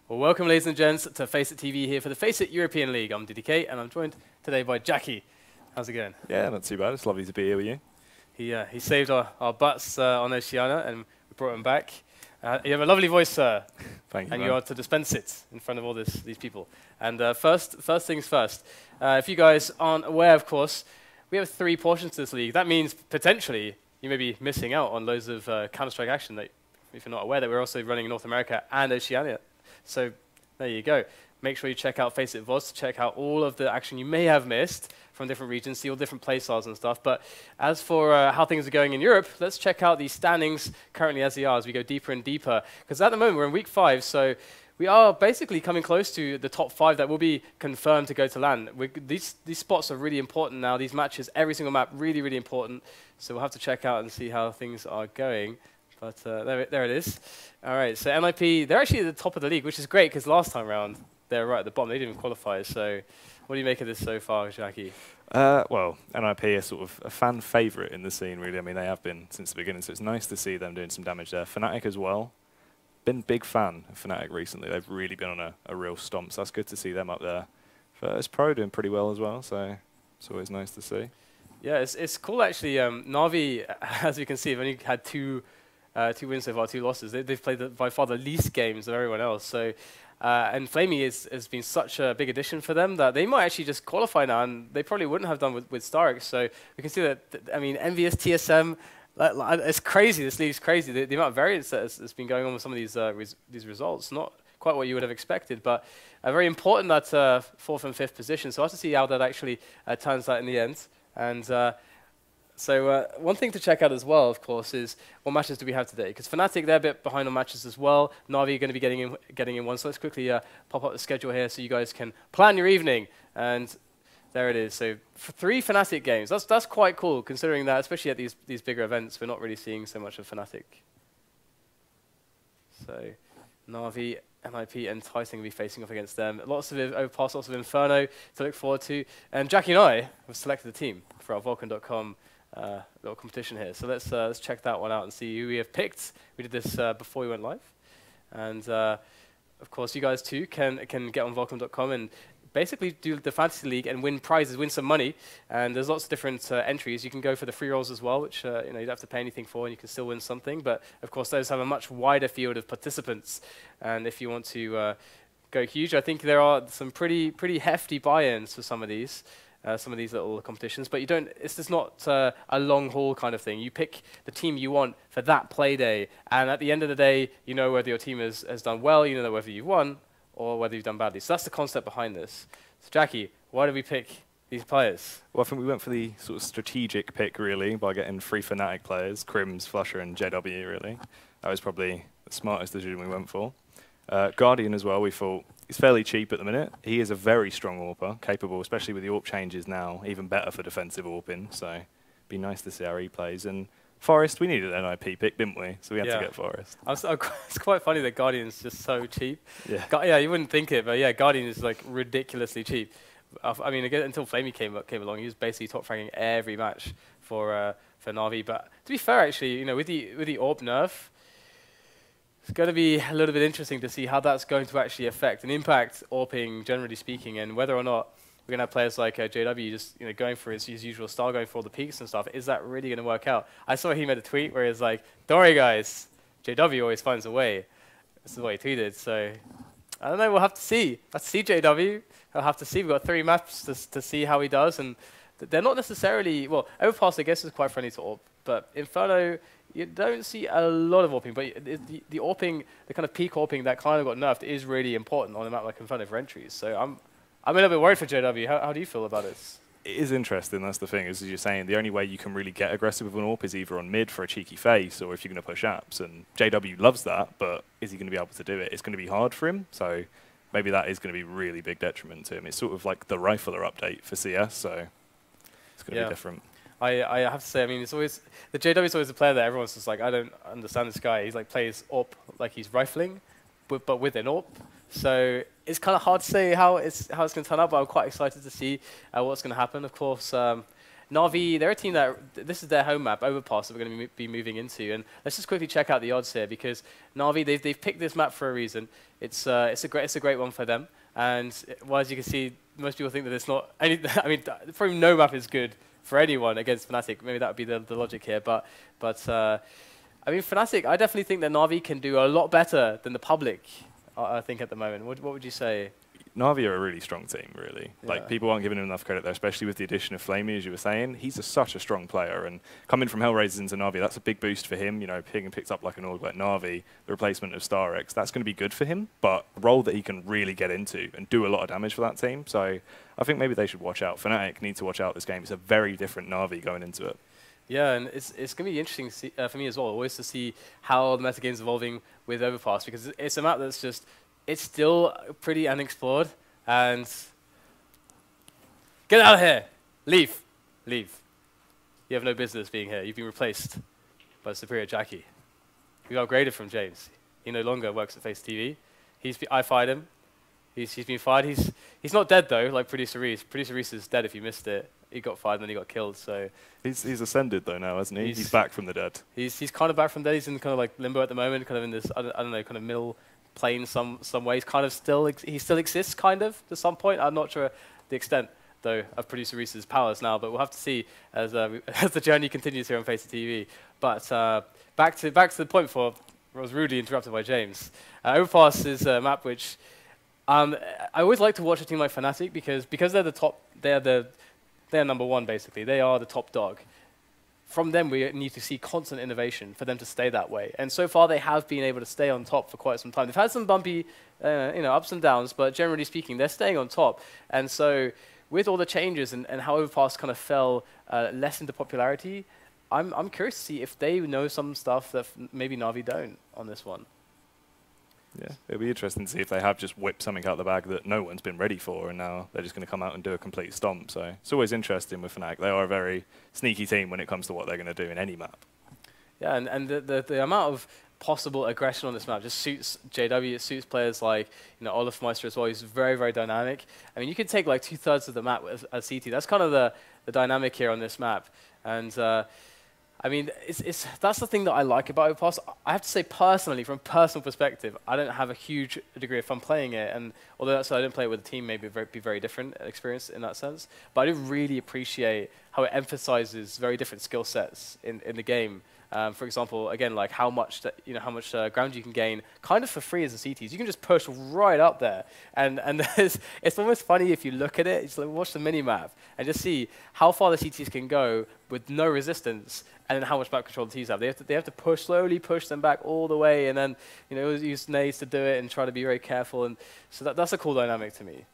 Well, welcome, ladies and gents, to FACEIT TV here for the FACEIT European League. I'm DDK, and I'm joined today by Jackie. How's it going? Yeah, not too bad. It's lovely to be here with you. He saved our butts on Oceania, and we brought him back. You have a lovely voice, sir. Thank you. And you are to dispense it in front of all these people. And first things first. If you guys aren't aware, of course, we have 3 portions to this league. That means potentially you may be missing out on loads of Counter-Strike action. That, if you're not aware, that we're also running North America and Oceania. So there you go. Make sure you check out FACEIT VOD to check out all of the action you may have missed from different regions, see all different play styles and stuff. But as for how things are going in Europe, let's check out the standings currently as they are as we go deeper and deeper. Because at the moment, we're in week 5, so we are basically coming close to the top 5 that will be confirmed to go to LAN. These spots are really important now. These matches, every single map, really, really important. So we'll have to check out and see how things are going. But there it is. All right, so NIP, they're actually at the top of the league, which is great because last time around, they're right at the bottom. They didn't even qualify. So what do you make of this so far, Jackie? Well, NIP are sort of a fan favourite in the scene, really. I mean, they have been since the beginning, so it's nice to see them doing some damage there. Fnatic as well. Been a big fan of Fnatic recently. They've really been on a real stomp, so that's good to see them up there. First Pro doing pretty well as well, so it's always nice to see. Yeah, it's cool, actually. NaVi, as you can see, have only had 2 wins so far, 2 losses. They've played by far the least games of everyone else. So, and flamie has been such a big addition for them that they might actually just qualify now, and they probably wouldn't have done with Starix. So we can see that, I mean, envious TSM, it's crazy. This league's crazy. The amount of variance that's been going on with some of these results, not quite what you would have expected, but very important that 4th and 5th position. So I have to see how that actually turns out in the end. And so one thing to check out as well, of course, is what matches do we have today? Because Fnatic, they're a bit behind on matches as well. NaVi are going to be getting in one. So let's quickly pop up the schedule here so you guys can plan your evening. And there it is. So 3 Fnatic games. That's quite cool, considering that, especially at these bigger events, we're not really seeing so much of Fnatic. So NaVi, NIP, and Tyson will be facing off against them. Lots of Overpass, lots of Inferno to look forward to. And Jackie and I have selected the team for our Vulcan.com little competition here. So let's check that one out and see who we have picked. We did this before we went live. And of course, you guys too can get on Vulcan.com and basically do the Fantasy League and win prizes, win some money. And there's lots of different entries. You can go for the free rolls as well, which you don't have to pay anything for, and you can still win something. But of course, those have a much wider field of participants. And if you want to go huge, I think there are some pretty hefty buy-ins for some of these little competitions. But you don't. It's just not a long haul kind of thing. You pick the team you want for that play day, and at the end of the day, you know whether your team has done well, you know whether you've won, or whether you've done badly. So that's the concept behind this. So Jackie, why did we pick these players? Well, I think we went for the sort of strategic pick, really, by getting 3 Fnatic players, KRIMZ, flusha, and JW, really. That was probably the smartest decision we went for. Guardian as well, we thought, he's fairly cheap at the minute. He is a very strong AWPer, capable, especially with the AWP changes now, even better for defensive AWPing, so it'd be nice to see how he plays. And Forest, we needed an NIP pick, didn't we? So we had to get Forest. It's quite funny that Guardian's just so cheap. Yeah. Yeah, you wouldn't think it, but yeah, Guardian is like ridiculously cheap. I mean, again, until flamie came along, he was basically top fragging every match for NaVi. But to be fair, actually, with the AWP nerf, it's going to be a little bit interesting to see how that's going to actually affect and impact AWPing, generally speaking, and whether or not we're going to have players like JW just going for his usual style, going for all the peaks and stuff. Is that really going to work out? I saw he made a tweet where he was like, "Don't worry, guys, JW always finds a way." This is what he tweeted. So I don't know. We'll have to see. Let's see JW. We'll have to see. We've got 3 maps to see how he does, and they're not necessarily Overpass, I guess, is quite friendly to AWP, but Inferno, you don't see a lot of AWPing, but the AWPing, the kind of peak AWPing that kind of got nerfed is really important on a map like Inferno for entries. So I'm a little bit worried for JW. How do you feel about it? It is interesting, that's the thing, as you're saying, the only way you can really get aggressive with an AWP is either on mid for a cheeky face or if you're going to push apps, and JW loves that, but is he going to be able to do it? It's going to be hard for him, so maybe that is going to be really big detriment to him. It's sort of like the Rifler update for CS, so it's going to be different. I have to say, I mean, it's always the JW is always a player that everyone's just like, I don't understand this guy. He's like plays AWP like he's rifling, but with an AWP. So it's kind of hard to say how it's going to turn out. But I'm quite excited to see what's going to happen. Of course, NaVi, they're a team that, this is their home map, Overpass, that we're going to be moving into. And let's just quickly check out the odds here, because NaVi, they've picked this map for a reason. It's a great one for them. And well, as you can see, most people think that it's not any, I mean, probably no map is good for anyone against Fnatic. Maybe that would be the logic here. But I mean, Fnatic, I definitely think that NaVi can do a lot better than the public, I think, at the moment. What would you say? NaVi are a really strong team, really. Yeah. Like, people aren't giving him enough credit there, especially with the addition of flamie, as you were saying. He's such a strong player, and coming from Hellraisers into NaVi, that's a big boost for him. You know, being picked up like an org like NaVi, the replacement of StarX, that's going to be good for him, but a role that he can really get into and do a lot of damage for that team. So I think maybe they should watch out. Fnatic need to watch out this game. It's a very different NaVi going into it. Yeah, and it's going to be interesting to see, for me as well, always to see how the metagame's evolving with Overpass, because it's a map that's just, it's still pretty unexplored. And get out of here. Leave. You have no business being here. You've been replaced by superior Jackie. You upgraded from James. He no longer works at FaceIT TV. I fired him. He's been fired. He's not dead though, like Producer Reese. Producer Reese is dead if you missed it. He got fired and then he got killed. So he's ascended though now, hasn't he? He's back from the dead. He's kind of back from dead. He's in kind of like limbo at the moment, kind of in this I don't know, kind of middle plane some ways. Kind of still he still exists kind of to some point. I'm not sure the extent though of Producer Reese's powers now, but we'll have to see as as the journey continues here on FaceIT TV. But back to the point before I was rudely interrupted by James. Overpass is a map which I always like to watch a team like Fnatic because they're the top. They're number one basically. They are the top dog. From them, we need to see constant innovation for them to stay that way. And so far, they have been able to stay on top for quite some time. They've had some bumpy, ups and downs, but generally speaking, they're staying on top. And so, with all the changes and how Overpass kind of fell less into popularity, I'm curious to see if they know some stuff that maybe NaVi don't on this one. Yeah, it'll be interesting to see if they have just whipped something out of the bag that no one's been ready for, and now they're just going to come out and do a complete stomp. So it's always interesting with Fnatic. They are a very sneaky team when it comes to what they're going to do in any map. Yeah, and the amount of possible aggression on this map just suits JW. It suits players like olofmeister as well. He's very, very dynamic. I mean, you could take like 2/3 of the map as CT. That's kind of the dynamic here on this map. And I mean, that's the thing that I like about Overpass. I have to say personally, from a personal perspective, I don't have a huge degree of fun playing it. And although that's why I didn't play it with a team, maybe be very different experience in that sense. But I do really appreciate how it emphasizes very different skill sets in the game. For example, again, like how much ground you can gain, kind of for free as a CTs. You can just push right up there, and it's almost funny if you look at it. Just like watch the mini map and just see how far the CTs can go with no resistance, and then how much map control the Ts have. They have to slowly push them back all the way, and then use nades to do it and try to be very careful. And so that's a cool dynamic to me.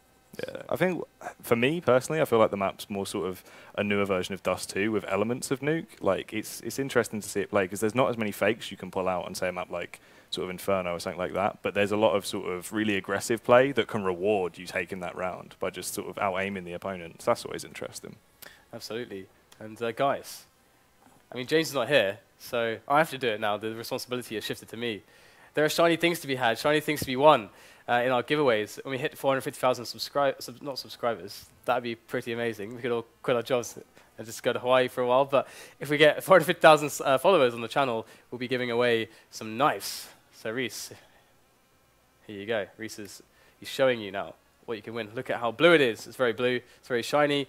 Yeah, I think for me personally, I feel like the map's more sort of a newer version of Dust 2 with elements of Nuke. Like it's interesting to see it play because there's not as many fakes you can pull out on say a map like sort of Inferno or something like that. But there's a lot of sort of really aggressive play that can reward you taking that round by just sort of out aiming the opponent. So that's always interesting. Absolutely. And guys, I mean James is not here, so I have to do it now. The responsibility has shifted to me. There are shiny things to be had, shiny things to be won. In our giveaways, when we hit 450,000 not subscribers, that'd be pretty amazing. We could all quit our jobs and just go to Hawaii for a while. But if we get 450,000 followers on the channel, we'll be giving away some knives. So Reese, here you go. Reese he's showing you now what you can win. Look at how blue it is. It's very blue, it's very shiny,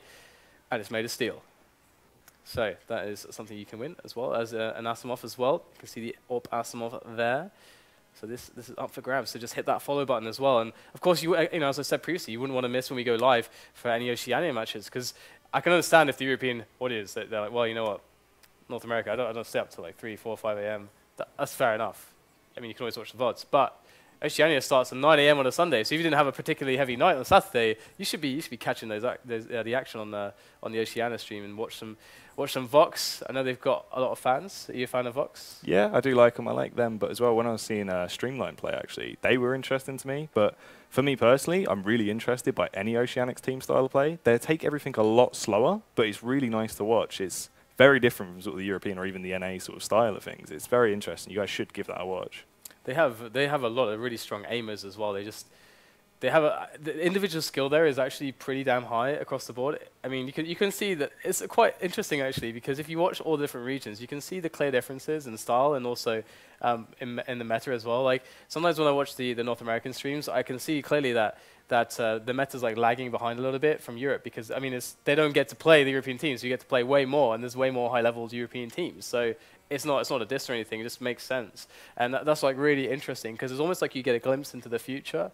and it's made of steel. So that is something you can win as well as an Asimov as well. You can see the AWP Asimov there. So this is up for grabs. So just hit that follow button as well. And of course, as I said previously, you wouldn't want to miss when we go live for any Oceania matches because I can understand if the European audience they're like, well, you know what, North America, I don't stay up till like 3, 4, 5 a.m. That's fair enough. I mean, you can always watch the VODs, but Oceania starts at 9 a.m. on a Sunday. So if you didn't have a particularly heavy night on Saturday, you should be catching the action on the Oceania stream and watch some Vox. I know they've got a lot of fans. Are you a fan of Vox? Yeah, I do like them. I like them. But as well, when I was seeing Streamline play, actually, they were interesting to me. But for me personally, I'm really interested by any Oceanics team style of play. They take everything a lot slower, but it's really nice to watch. It's very different from sort of the European or even the NA sort of style of things. It's very interesting. You guys should give that a watch. They have a lot of really strong aimers as well. they have the individual skill there is actually pretty damn high across the board. I mean, you can see that it's quite interesting actually, because if you watch all the different regions, you can see the clear differences in style and also in the meta as well. Like sometimes when I watch the North American streams, I can see clearly that the meta's like lagging behind a little bit from Europe, because I mean they don't get to play the European teams. You get to play way more, and there's way more high-level European teams. So it's not a diss or anything. It just makes sense, and that's like really interesting, because it's almost like you get a glimpse into the future,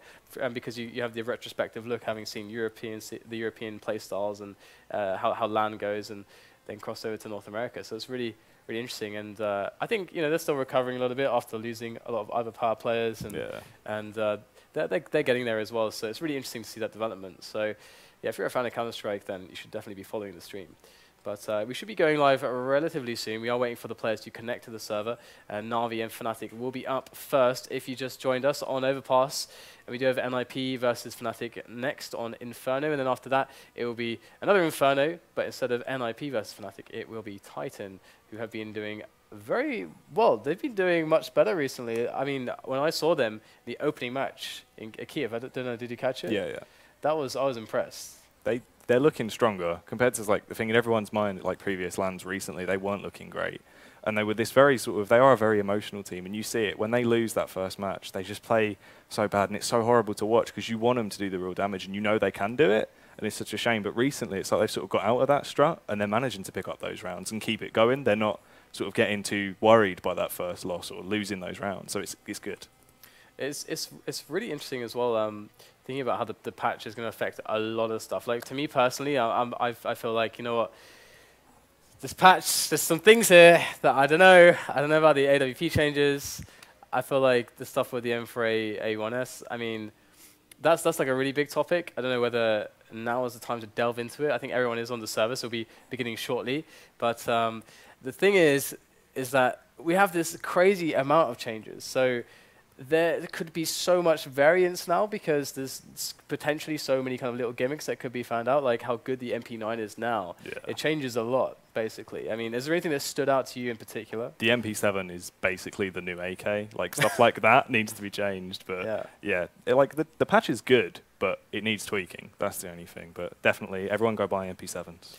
because you have the retrospective look, having seen the European play styles and how LAN goes, and then cross over to North America. So it's really interesting, and I think they're still recovering a little bit after losing a lot of other power players, and they're getting there as well. So it's really interesting to see that development. So yeah, if you're a fan of Counter-Strike, then you should definitely be following the stream. But we should be going live relatively soon. We are waiting for the players to connect to the server. NaVi and Fnatic will be up first if you just joined us on Overpass. And we do have NiP versus Fnatic next on Inferno. And then after that, it will be another Inferno. But instead of NiP versus Fnatic, it will be Titan, who have been doing very well. They've been doing much better recently. I mean, when I saw them, the opening match in Kiev, I don't know, did you catch it? Yeah. I was impressed. They're looking stronger compared to like the thing in everyone's mind, like previous LANs recently. They weren't looking great, and they were this very they are a very emotional team, and you see it when they lose that first match. They just play so bad, and it's so horrible to watch, because you want them to do the real damage, and you know they can do it, and it's such a shame. But recently, it's like they've sort of got out of that strut, and they're managing to pick up those rounds and keep it going. They're not sort of getting too worried by that first loss or losing those rounds, so it's good. It's really interesting as well. Thinking about how the patch is going to affect a lot of stuff. Like to me personally, I feel like, you know what, this patch, there's some things here that I don't know. I don't know about the AWP changes. I feel like the stuff with the M4A A1S. I mean, that's like a really big topic. I don't know whether now is the time to delve into it. I think everyone is on the server, so we'll be beginning shortly. But the thing is that we have this crazy amount of changes. So there could be so much variance now, because there's potentially so many kind of little gimmicks that could be found out, like how good the MP9 is now. Yeah. It changes a lot, basically. I mean, is there anything that stood out to you in particular? The MP7 is basically the new AK. Like stuff like that needs to be changed. But yeah, like the patch is good, but it needs tweaking. That's the only thing. But definitely, everyone go buy MP7s.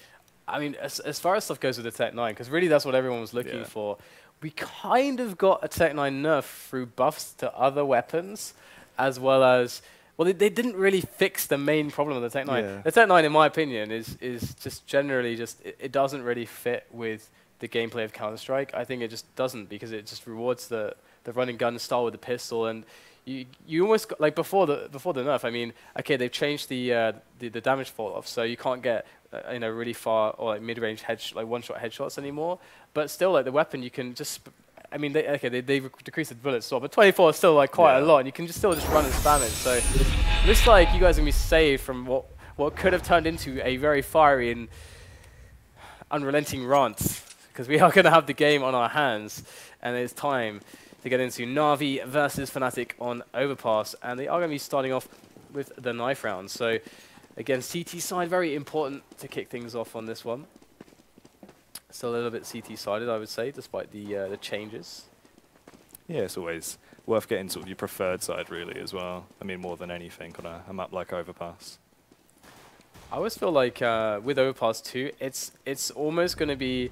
I mean, as far as stuff goes with the Tech 9, because really that's what everyone was looking for. We kind of got a Tech 9 nerf through buffs to other weapons, as well as, well, they didn't really fix the main problem of the Tech 9. Yeah. The Tech 9, in my opinion, is just generally just, it doesn't really fit with the gameplay of Counter-Strike. I think it just doesn't, because it just rewards the run and gun style with the pistol, and you almost got, like before the nerf. I mean, okay, they've changed the damage fall off, so you can't get really far or like mid-range one-shot headshots anymore. But still, like the weapon, you can just. I mean, they've decreased the bullet stop, but 24 is still like quite a lot, and you can just still just run and spam it. So it looks like you guys are gonna be saved from what could have turned into a very fiery and unrelenting rant, because we are gonna have the game on our hands, and it's time to get into NaVi versus Fnatic on Overpass, and they are going to be starting off with the knife round. So again, CT side, very important to kick things off on this one. Still a little bit CT sided, I would say, despite the changes. Yeah, it's always worth getting sort of your preferred side, really, as well. I mean, more than anything on a map like Overpass. I always feel like with Overpass 2, it's almost going to be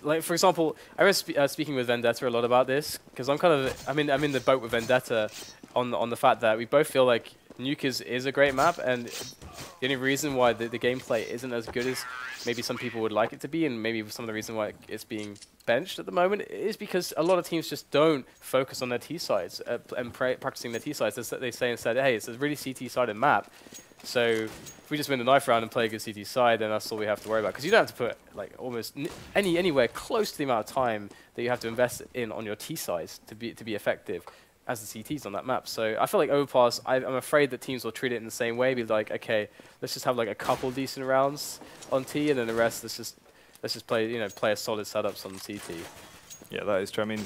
like, for example, I was speaking with Vendetta a lot about this, because I'm in the boat with Vendetta on the fact that we both feel like Nuke is a great map, and the only reason why the gameplay isn't as good as maybe some people would like it to be, and maybe some of the reason why it's being benched at the moment, is because a lot of teams just don't focus on their T-sides and practicing their T-sides. They say instead, hey, it's a really CT-sided map, so if we just win the knife round and play a good CT side, then that's all we have to worry about. Because you don't have to put like almost anywhere close to the amount of time that you have to invest in on your T sides to be effective as the CTs on that map. So I feel like Overpass, I'm afraid that teams will treat it in the same way. Be like, okay, let's just have like a couple decent rounds on T, and then the rest let's just play play a solid setups on CT. Yeah, that is true. I mean,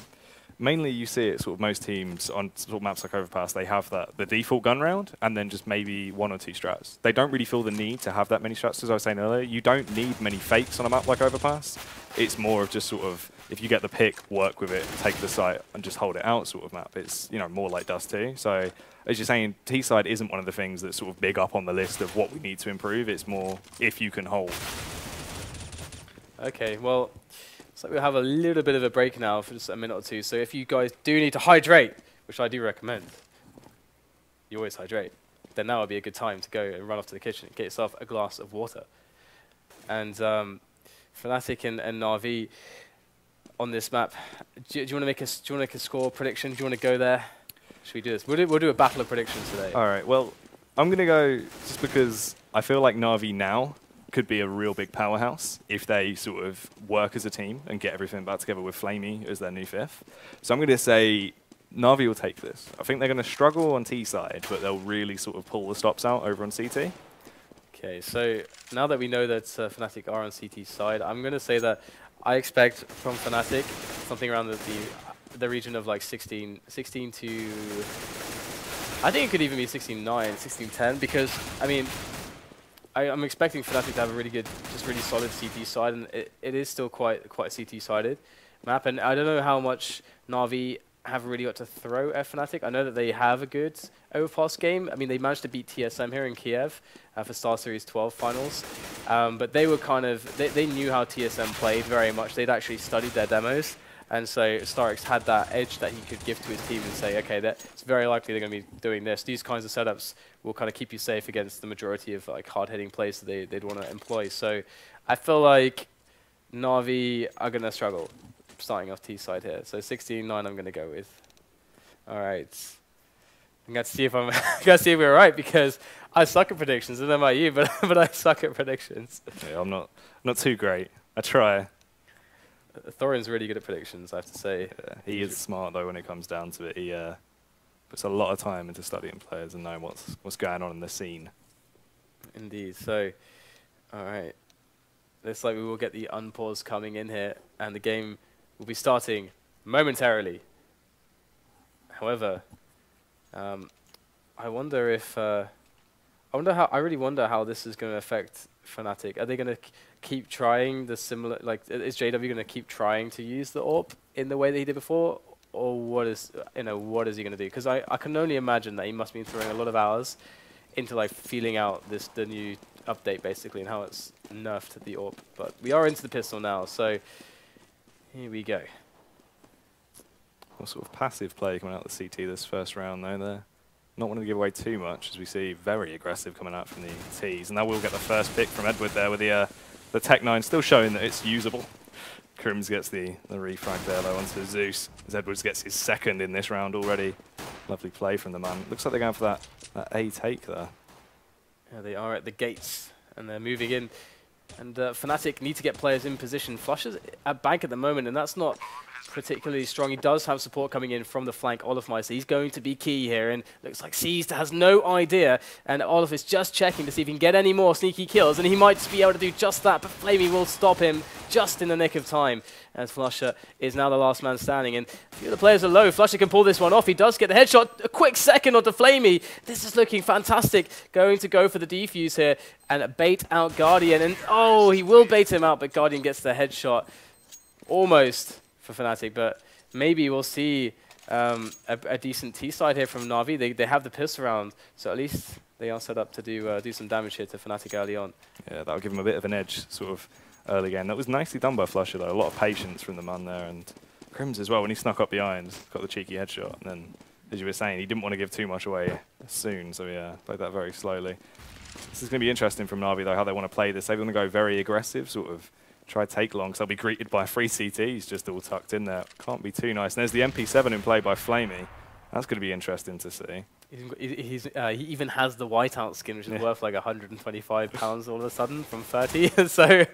mainly you see it sort of most teams on sort of maps like Overpass, they have the default gun round and then just maybe 1 or 2 strats. They don't really feel the need to have that many strats, as I was saying earlier. You don't need many fakes on a map like Overpass. It's more of just sort of, if you get the pick, work with it, take the site and just hold it out sort of map. It's, you know, more like Dust 2. So as you're saying, T-side isn't one of the things that's sort of big up on the list of what we need to improve. It's more if you can hold. Okay, well, looks like we'll have a little bit of a break now for just a minute or two. So if you guys do need to hydrate, which I do recommend, you always hydrate, then now would be a good time to go and run off to the kitchen and get yourself a glass of water. And Fnatic and NaVi on this map, do you want to make a score prediction? Do you want to go there? Should we do this? We'll do a battle of predictions today. All right, well, I'm going to go just because I feel like NaVi now could be a real big powerhouse if they sort of work as a team and get everything back together with flamie as their new 5th. So I'm going to say NaVi will take this. I think they're going to struggle on T side, but they'll really sort of pull the stops out over on CT. Okay, so now that we know that Fnatic are on CT side, I'm going to say that I expect from Fnatic something around the region of like 16 to... I think it could even be 16-9, 16-10, because, I mean, I'm expecting Fnatic to have a really good, just really solid CT side, and it is still quite CT-sided map. And I don't know how much NaVi have really got to throw at Fnatic. I know that they have a good Overpass game. I mean, they managed to beat TSM here in Kiev for Star Series 12 finals. But they were kind of, they knew how TSM played very much. They'd actually studied their demos. And so Starix had that edge that he could give to his team and say, okay, it's very likely they're going to be doing this. These kinds of setups will kind of keep you safe against the majority of like hard-hitting plays that they'd want to employ. So I feel like NaVi are going to struggle starting off T side here. So 16-9 I'm going to go with. All right. I'm going to see if we're right, because I suck at predictions. I don't know about you, but I suck at predictions. Yeah, I'm not too great. I try. Thorin's really good at predictions, I have to say. Yeah, he is smart though when it comes down to it. He puts a lot of time into studying players and knowing what's going on in the scene. Indeed. So, all right. Looks like we will get the unpause coming in here, and the game will be starting momentarily. However, I really wonder how this is going to affect Fnatic. Are they going to keep trying the similar, like, is JW going to keep trying to use the AWP in the way that he did before, or what is he going to do? Because I can only imagine that he must be throwing a lot of hours into like feeling out the new update basically and how it's nerfed the AWP. But we are into the pistol now, so here we go. What sort of passive play coming out of the CT this first round though there? Not wanting to give away too much, as we see very aggressive coming out from the Ts. And now we'll get the first pick from Edward there with the Tech-9 still showing that it's usable. KRIMZ gets the refrag there though onto Zeus, as Edwards gets his second in this round already. Lovely play from the man. Looks like they're going for that A take there. Yeah, they are at the gates, and they're moving in. And Fnatic need to get players in position. Flusha's at bank at the moment, and that's not particularly strong. He does have support coming in from the flank, olofmeister. He's going to be key here, and looks like Seized has no idea, and Olof is just checking to see if he can get any more sneaky kills, and he might be able to do just that, but flamie will stop him just in the nick of time, as flusha is now the last man standing, and a few of the players are low. flusha can pull this one off. He does get the headshot. A quick second onto flamie. This is looking fantastic. Going to go for the defuse here and bait out Guardian, and oh, he will bait him out, but Guardian gets the headshot. Almost for Fnatic, but maybe we'll see a decent T side here from NaVi. They have the piss around, so at least they are set up to do some damage here to Fnatic early on. Yeah, that'll give him a bit of an edge, sort of early game. That was nicely done by flusha though. A lot of patience from the man there, and KRIMZ as well when he snuck up behind, got the cheeky headshot, and then, as you were saying, he didn't want to give too much away soon, so yeah, played that very slowly. This is going to be interesting from NaVi though, how they want to play this. They want to go very aggressive, sort of try take long, so they'll be greeted by 3 CTs just all tucked in there. Can't be too nice. And there's the MP7 in play by flamie. That's going to be interesting to see. He even has the whiteout skin, which is worth like £125 all of a sudden from 30. So here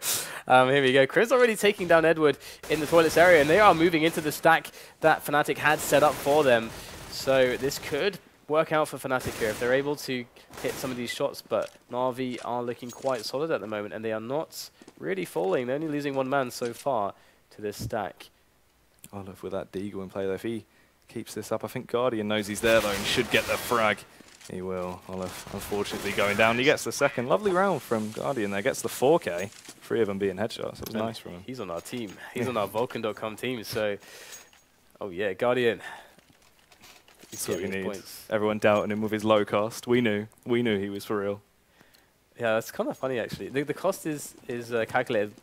we go. KRIMZ already taking down Edward in the toilets area, and they are moving into the stack that Fnatic had set up for them. So this could work out for Fnatic here if they're able to hit some of these shots, but NaVi are looking quite solid at the moment, and they are not really falling. They're only losing one man so far to this stack. Olof with that Deagle in play, though. If he keeps this up, I think Guardian knows he's there, though, and should get the frag. He will. Olof, unfortunately, going down. He gets the second. Lovely round from Guardian there. Gets the 4K. 3 of them being headshots. It was nice from him. He's on our team. He's on our Vulcan.com team. So, oh yeah, Guardian. That's what we need. Everyone doubting him with his low cost. We knew he was for real. Yeah, that's kind of funny, actually. The cost is calculated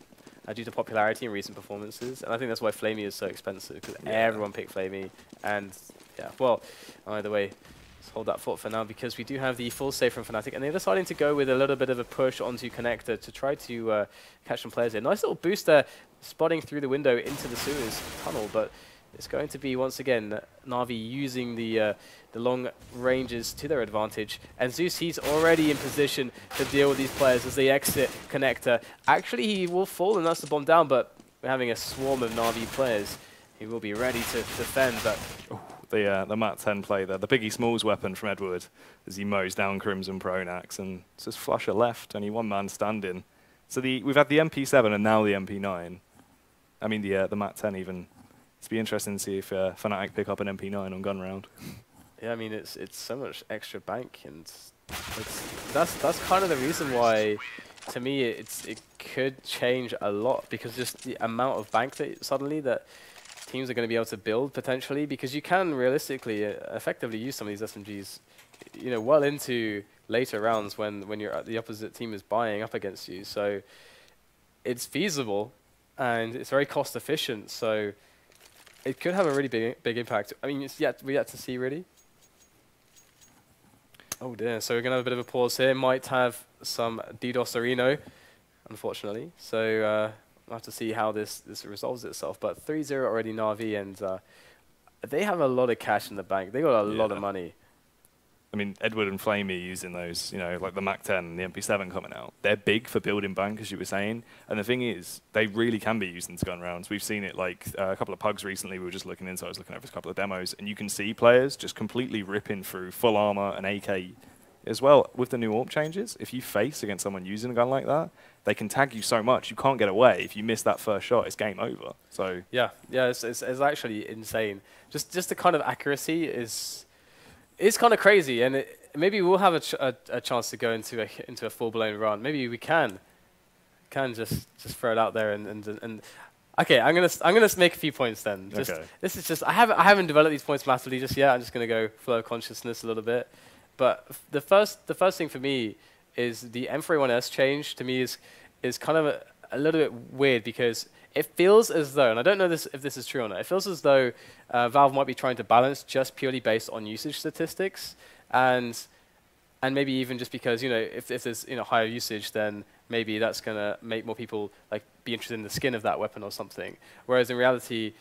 due to popularity in recent performances, and I think that's why flamie is so expensive, because everyone picked flamie. And yeah, well, either way, let's hold that thought for now, because we do have the full save from Fnatic, and they're deciding to go with a little bit of a push onto connector to try to catch some players in. Nice little boost there, spotting through the window into the sewers tunnel, but it's going to be, once again, NaVi using the long ranges to their advantage. And Zeus, he's already in position to deal with these players as they exit connector. Actually, he will fall, and that's the bomb down, but we're having a swarm of NaVi players. He will be ready to defend, but... The Mat 10 play there, the Biggie Smalls weapon from Edward, as he mows down KRIMZ pronax, and it's just flusha left, only one man standing. So we've had the MP7 and now the MP9. I mean, the Mat 10 even. It's be interesting to see if Fnatic pick up an MP9 on gun round. Yeah, I mean, it's so much extra bank, and that's kind of the reason why, to me, it could change a lot, because just the amount of bank that suddenly that teams are going to be able to build potentially, because you can realistically effectively use some of these SMGs, you know, well into later rounds when the opposite team is buying up against you. So it's feasible and it's very cost efficient. So it could have a really big impact. I mean, we're yet to see, really. Oh dear, so we're going to have a bit of a pause here. Might have some DDoS Areno, unfortunately. So we'll have to see how this resolves itself. But 3-0 already NaVi, and they have a lot of cash in the bank. They got a lot of money. I mean, Edward and flamie using those, you know, like the Mac 10 and the MP7 coming out. They're big for building bank, as you were saying. And the thing is, they really can be used into gun rounds. We've seen it like a couple of pugs recently. We were just looking into. I was looking over a couple of demos, and you can see players just completely ripping through full armor and AK as well. With the new AWP changes, if you face against someone using a gun like that, they can tag you so much you can't get away. If you miss that first shot, it's game over. So yeah, it's actually insane. Just the kind of accuracy is. It's kind of crazy, and maybe we'll have a chance to go into a full-blown run. Maybe we can just throw it out there and okay. I'm gonna make a few points then. Okay. This is just I haven't developed these points massively just yet. I'm just gonna go flow of consciousness a little bit. But the first thing for me is the M41S change. To me is kind of a little bit weird, because it feels as though, and I don't know if this is true or not, it feels as though Valve might be trying to balance just purely based on usage statistics, and maybe even just because, you know, if there's, you know, higher usage, then maybe that's going to make more people like be interested in the skin of that weapon or something. Whereas in reality,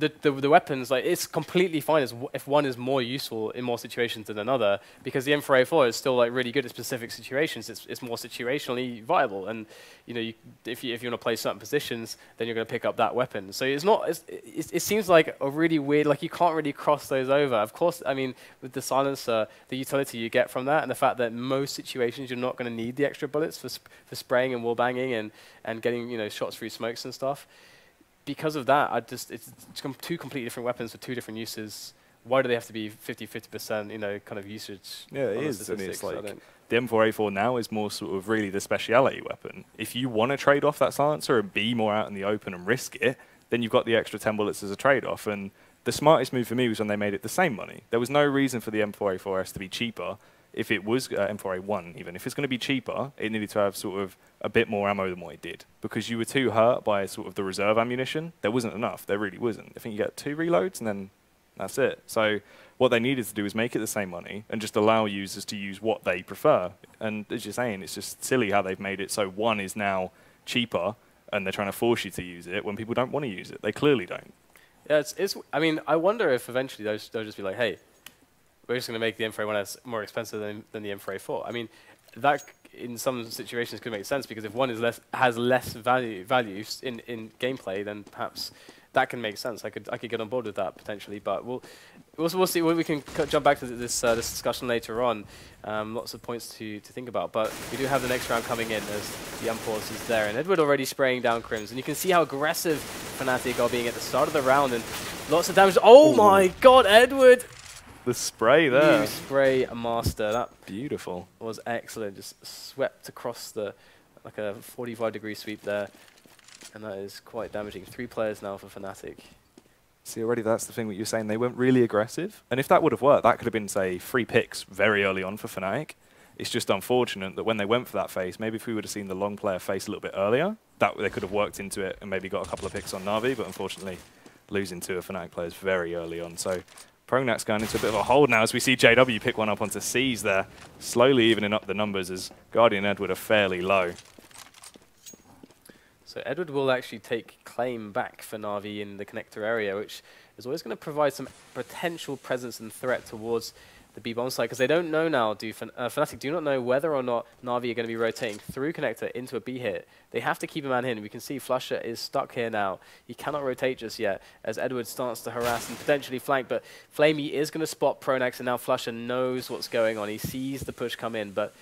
the weapons, like, it's completely fine if one is more useful in more situations than another, because the M4A4 is still like really good at specific situations. It's more situationally viable, and you know, if you want to play certain positions, then you're going to pick up that weapon. So it seems like a really weird, like, you can't really cross those over. Of course, I mean, with the silencer, the utility you get from that, and the fact that most situations you're not going to need the extra bullets for spraying and wall banging and getting, you know, shots through smokes and stuff. Because of that, it's two completely different weapons for two different uses. Why do they have to be 50%, you know, kind of usage? Yeah, it is. And it's like the M4A4 now is more sort of really the speciality weapon. If you want to trade off that silencer and be more out in the open and risk it, then you've got the extra 10 bullets as a trade-off. And the smartest move for me was when they made it the same money. There was no reason for the M4A4S to be cheaper. If it was M4A1 even, if it's going to be cheaper, it needed to have sort of a bit more ammo than what it did, because you were too hurt by sort of the reserve ammunition. There wasn't enough. There really wasn't. I think you get 2 reloads and then that's it. So what they needed to do was make it the same money and just allow users to use what they prefer. And as you're saying, it's just silly how they've made it so one is now cheaper and they're trying to force you to use it when people don't want to use it. They clearly don't. Yeah, I mean, I wonder if eventually they'll just be like, hey, we're just going to make the M4A1 more expensive than the M4A4. I mean, that in some situations could make sense, because if one has less value in gameplay, then perhaps that can make sense. I could get on board with that potentially, but we'll see. We can jump back to this discussion later on. Lots of points to think about, but we do have the next round coming in as the unpause is there, and Edward already spraying down KRIMZ, and you can see how aggressive Fnatic are being at the start of the round, and lots of damage. Oh my God, Edward! The spray there. New spray master. That beautiful. Was excellent. Just swept across the like a 45-degree sweep there. And that is quite damaging. 3 players now for Fnatic. See, already that's the thing that you're saying. They weren't really aggressive. And if that would have worked, that could have been, say, 3 picks very early on for Fnatic. It's just unfortunate that when they went for that face, maybe if we would have seen the long player face a little bit earlier, that they could have worked into it and maybe got a couple of picks on NaVi. But unfortunately, losing 2 of Fnatic players very early on. So pronax going into a bit of a hold now as we see JW pick one up onto C's there. Slowly evening up the numbers as Guardian and Edward are fairly low. So Edward will actually take claim back for NaVi in the connector area, which is always going to provide some potential presence and threat towards the B-bomb side, because they don't know now, Fnatic do not know whether or not NaVi are going to be rotating through connector into a B hit. They have to keep a man in. We can see flusha is stuck here now. He cannot rotate just yet as Edward starts to harass and potentially flank, but flamie is going to spot pronax, and now flusha knows what's going on. He sees the push come in, but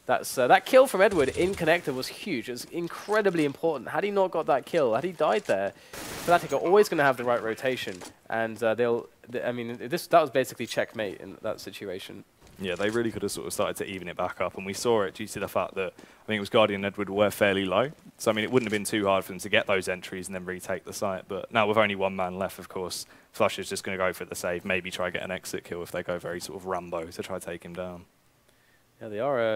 that kill from Edward in connector was huge. It was incredibly important. Had he not got that kill, had he died there, Fnatic are always going to have the right rotation, and that was basically checkmate in that situation. Yeah, they really could have sort of started to even it back up, and we saw it due to the fact that I think it was Guardian and Edward were fairly low. So I mean, it wouldn't have been too hard for them to get those entries and then retake the site. But now with only 1 man left, of course, flusha is just going to go for the save, maybe try get an exit kill if they go very sort of Rambo to try to take him down. Yeah,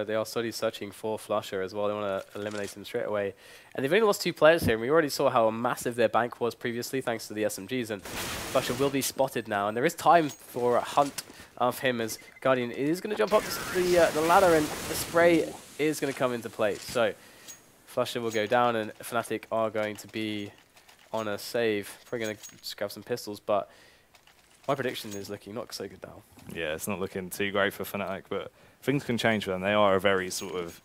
they are slowly searching for flusha as well. They want to eliminate him straight away. And they've only lost 2 players here, and we already saw how massive their bank was previously thanks to the SMGs, and flusha will be spotted now. And there is time for a hunt of him as Guardian is going to jump up the ladder, and the spray is going to come into play. So flusha will go down, and Fnatic are going to be on a save. Probably going to just grab some pistols, but my prediction is looking not so good now. Yeah, it's not looking too great for Fnatic, but things can change for them. They are a very sort of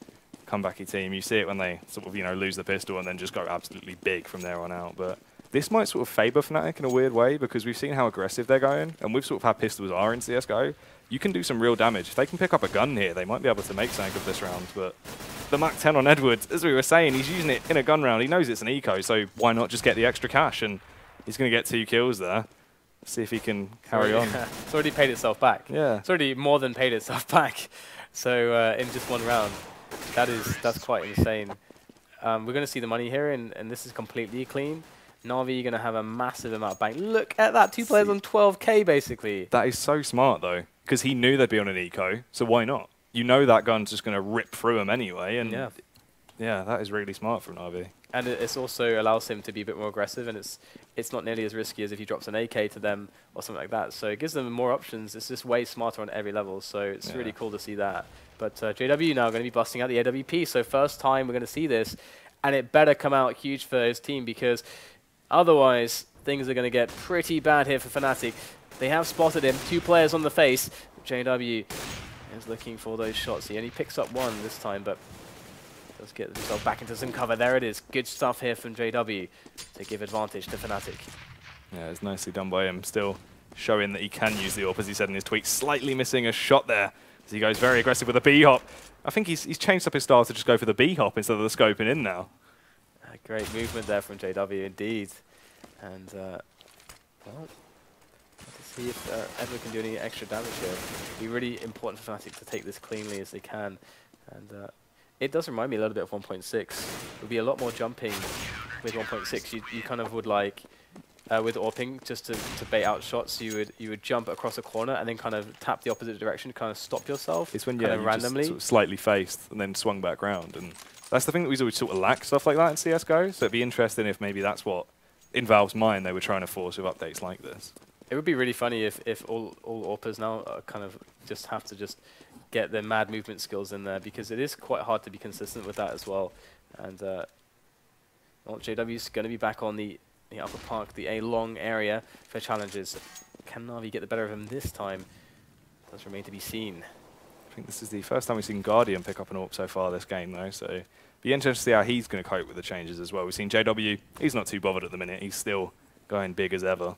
comebacky team. You see it when they sort of, lose the pistol and then just go absolutely big from there on out. But this might sort of favour Fnatic in a weird way, because we've seen how aggressive they're going, and we've sort of had pistols are in CSGO. You can do some real damage. If they can pick up a gun here, they might be able to make something of this round. But the Mach 10 on Edwards, as we were saying, he's using it in a gun round. He knows it's an eco, so why not just get the extra cash? And he's going to get 2 kills there. See if he can carry on. It's already paid itself back. Yeah. It's already more than paid itself back. So in just 1 round, that's quite insane. We're going to see the money here, and this is completely clean. NaVi going to have a massive amount of bank. Look at that, 2 players on 12k basically. That is so smart though, because he knew they'd be on an eco, so why not? You know that gun's just going to rip through him anyway, and yeah, that is really smart from NaVi. And it also allows him to be a bit more aggressive, and it's not nearly as risky as if he drops an AK to them or something like that. So it gives them more options. It's just way smarter on every level, so it's really cool to see that. But JW now going to be busting out the AWP, so first time we're going to see this, and it better come out huge for his team, because otherwise things are going to get pretty bad here for Fnatic. They have spotted him, 2 players on the face. JW is looking for those shots. He only picks up 1 this time, but let's get himself back into some cover. There it is. Good stuff here from JW to give advantage to Fnatic. Yeah, it's nicely done by him. Still showing that he can use the AWP, as he said in his tweet. Slightly missing a shot there as he goes very aggressive with a B-hop. I think he's changed up his style to just go for the B-hop instead of the scoping in now. Great movement there from JW indeed. And, well, let's see if Edward can do any extra damage here. It'd be really important for Fnatic to take this cleanly as they can. And it does remind me a little bit of 1.6. It would be a lot more jumping with 1.6. You kind of would like, with AWPing, just to bait out shots, you would jump across a corner and then kind of tap the opposite direction, kind of stop yourself. It's when you randomly just sort of slightly faced and then swung back round. And that's the thing that we always sort of lack stuff like that in CSGO. So it'd be interesting if maybe that's what, in Valve's mind, they were trying to force with updates like this. It would be really funny if all AWPers now kind of just have to just get their mad movement skills in there, because it is quite hard to be consistent with that as well. And well, JW's going to be back on the upper park, the A long area for challenges. Can NaVi get the better of him this time? Does remain to be seen. I think this is the first time we've seen Guardian pick up an AWP so far this game, though, so be interesting to see how he's going to cope with the changes as well. We've seen JW, he's not too bothered at the minute. He's still going big as ever.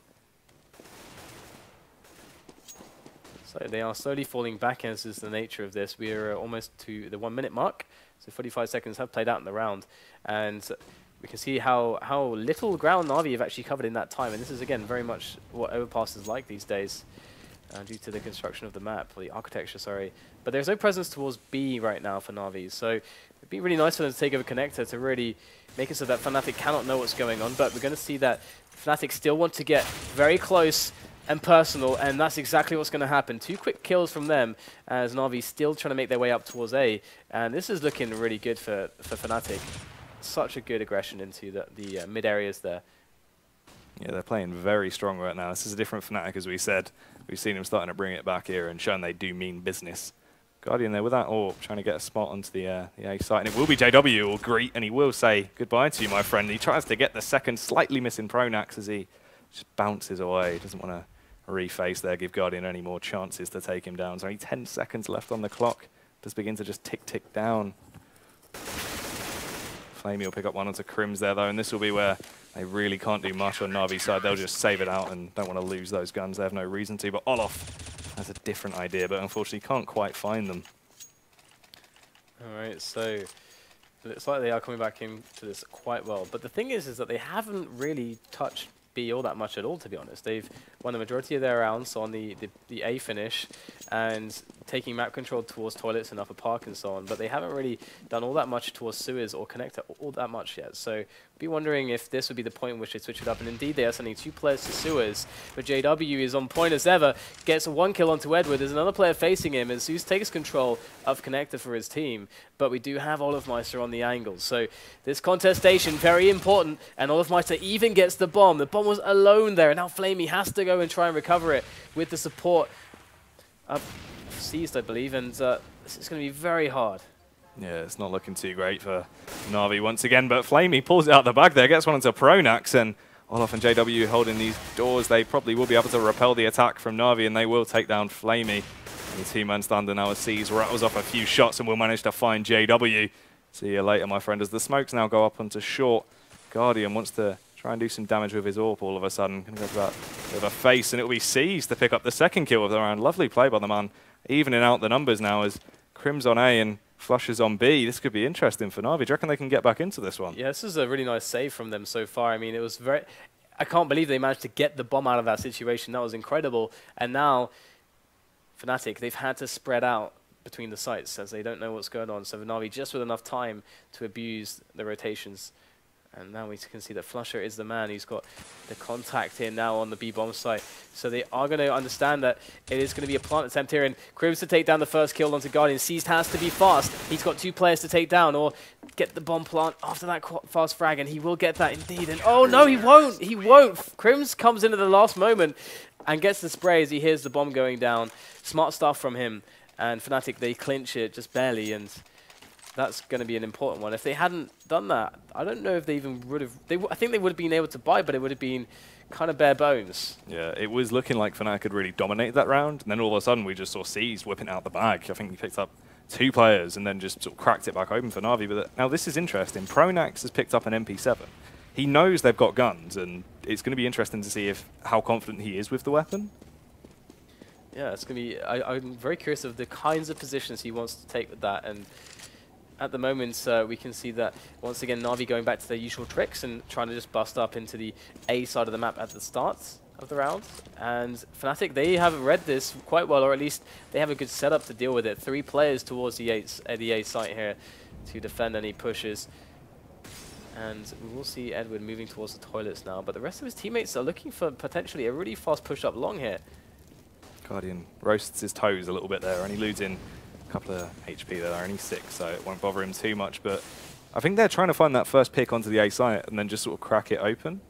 So they are slowly falling back, as is the nature of this. We are almost to the 1 minute mark, so 45 seconds have played out in the round, and we can see how little ground NaVi have actually covered in that time, and this is again very much what Overpass is like these days, due to the construction of the map, or the architecture, sorry. But there's no presence towards B right now for NaVi, so it'd be really nice for them to take over connector to really make it so that Fnatic cannot know what's going on, but we're going to see that Fnatic still want to get very close and personal, and that's exactly what's going to happen. 2 quick kills from them as NaVi still trying to make their way up towards A, and this is looking really good for Fnatic. Such a good aggression into the mid areas there. Yeah, they're playing very strong right now. This is a different Fnatic, as we said. We've seen them starting to bring it back here and showing they do mean business. Guardian there with that AWP, trying to get a spot onto the A site, and it will be JW who will greet, and he will say goodbye to you, my friend. He tries to get the second, slightly missing pronax as he just bounces away. He doesn't want to reface there, give Guardian any more chances to take him down. There's only 10 seconds left on the clock. Does begin to just tick down. flamie will pick up one onto KRIMZ there, though, and this will be where they really can't do much on Navi's side. They'll just save it out and don't want to lose those guns. They have no reason to, but Olof has a different idea, but unfortunately can't quite find them. All right, so it looks like they are coming back into this quite well. But the thing is that they haven't really touched B all that much at all, to be honest. They've won the majority of their rounds on the A finish and taking map control towards toilets and upper park and so on, but they haven't really done all that much towards sewers or connector all that much yet. So be wondering if this would be the point in which they switch it up, and indeed they are sending 2 players to sewers, but JW is on point as ever, gets a 1 kill onto Edward. There's another player facing him as Zeus takes control of connector for his team, but we do have olofmeister on the angle. So this contestation, very important, and olofmeister even gets the bomb. The bomb was alone there, and now flamie has to go and try and recover it with the support of Seized, I believe, and this is going to be very hard. Yeah, it's not looking too great for NaVi once again, but flamie pulls it out the bag there, gets one into pronax, and Olof and JW holding these doors. They probably will be able to repel the attack from NaVi, and they will take down flamie. The 2-man stand now as Seized rattles off a few shots and will manage to find JW. See you later, my friend, as the smokes now go up onto short. Guardian wants to try and do some damage with his AWP all of a sudden. Going to go for that with a face, and it will be Seized to pick up the 2nd kill of the round. Lovely play by the man, evening out the numbers now as KRIMZ on A and flushes on B. This could be interesting for NaVi. Do you reckon they can get back into this one? Yeah, this is a really nice save from them so far. I mean, it was very... I can't believe they managed to get the bomb out of that situation. That was incredible. And now, Fnatic, they've had to spread out between the sites as they don't know what's going on. So NaVi just with enough time to abuse the rotations. And now we can see that flusha is the man who's got the contact here now on the B-bomb site. So they are going to understand that it is going to be a plant attempt here. And KRIMZ to take down the first kill onto Guardian. Seized has to be fast. He's got 2 players to take down or get the bomb plant after that fast frag. And he will get that indeed. And oh no, he won't. He won't. KRIMZ comes into the last moment and gets the spray as he hears the bomb going down. Smart stuff from him. And Fnatic, they clinch it just barely. And that's going to be an important one. If they hadn't done that, I don't know if they even would have... I think they would have been able to buy, but it would have been kind of bare bones. Yeah, it was looking like Fnatic had really dominated that round, and then all of a sudden we just saw Seized whipping out the bag. I think he picked up 2 players and then just sort of cracked it back open for NaVi. But now this is interesting. pronax has picked up an MP7. He knows they've got guns, and it's going to be interesting to see how confident he is with the weapon. Yeah, it's going to be... I'm very curious of the kinds of positions he wants to take with that, and at the moment, we can see that, once again, NaVi going back to their usual tricks and trying to just bust up into the A side of the map at the start of the round. And Fnatic, they have read this quite well, or at least they have a good setup to deal with it. 3 players towards the A site here to defend any pushes. And we will see Edward moving towards the toilets now, but the rest of his teammates are looking for potentially a really fast push-up long here. Guardian roasts his toes a little bit there, and he loses in a couple of HP there, only 6, so it won't bother him too much. But I think they're trying to find that first pick onto the A site and then just sort of crack it open.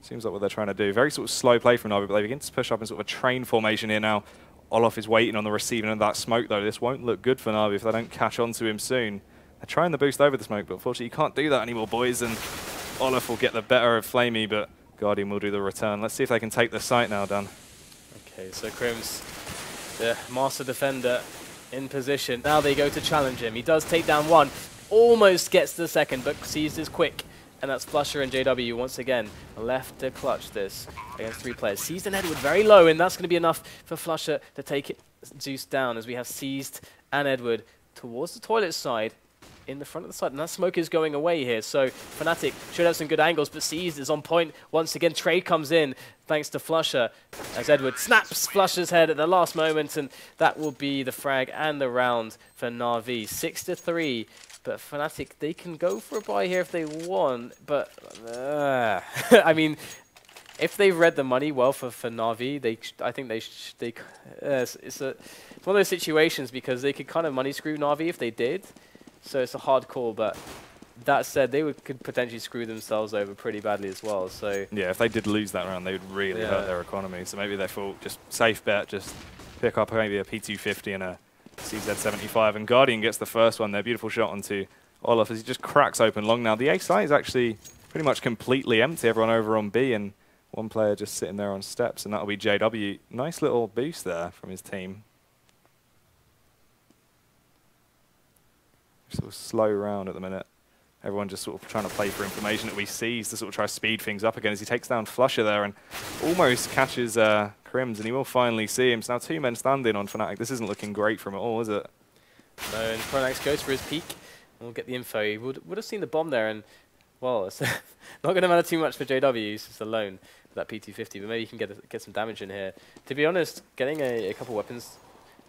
Seems like what they're trying to do. Very sort of slow play from NaVi, but they begin to push up in sort of a train formation here now. Olof is waiting on the receiving of that smoke, though. This won't look good for NaVi if they don't catch on to him soon. They're trying to boost over the smoke, but unfortunately you can't do that anymore, boys. And Olof will get the better of flamie, but Guardian will do the return. Let's see if they can take the site now, Dan. Okay, so KRIMZ, the master defender, in position. Now they go to challenge him. He does take down 1, almost gets the 2nd, but Seized is quick And that's flusha and JW once again left to clutch this against 3 players. Seized and Edward very low, and that's going to be enough for flusha to take Zeus down as we have Seized and Edward towards the toilet side in the front of the side. And that smoke is going away here, so Fnatic should have some good angles, but Seized is on point once again. Trade comes in thanks to flusha as Edward snaps flusha's head at the last moment, and that will be the frag and the round for NaVi. 6-3. But Fnatic, they can go for a buy here if they want, but I mean, if they've read the money well for NaVi, I think it's one of those situations because they could kind of money screw NaVi if they did, so it's a hard call. But that said, they could potentially screw themselves over pretty badly as well. So yeah, if they did lose that round, they would really hurt their economy. So maybe they thought just safe bet, just pick up maybe a P250 and a CZ75, and Guardian gets the first one there. Beautiful shot onto Olof as he just cracks open long now. The A site is actually pretty much completely empty. Everyone over on B and one player just sitting there on steps, and that'll be JW. Nice little boost there from his team. Sort of slow round at the minute. Everyone just sort of trying to play for information that we seize to sort of try to speed things up again as he takes down flusha there and almost catches KRIMZ, and he will finally see him. So now 2 men standing on Fnatic. This isn't looking great for him at all, is it? No, and pronax goes for his peek. And we'll get the info. He would have seen the bomb there, and well, it's not going to matter too much for JW. He's just alone with that P250, but maybe he can get some damage in here. To be honest, getting a couple weapons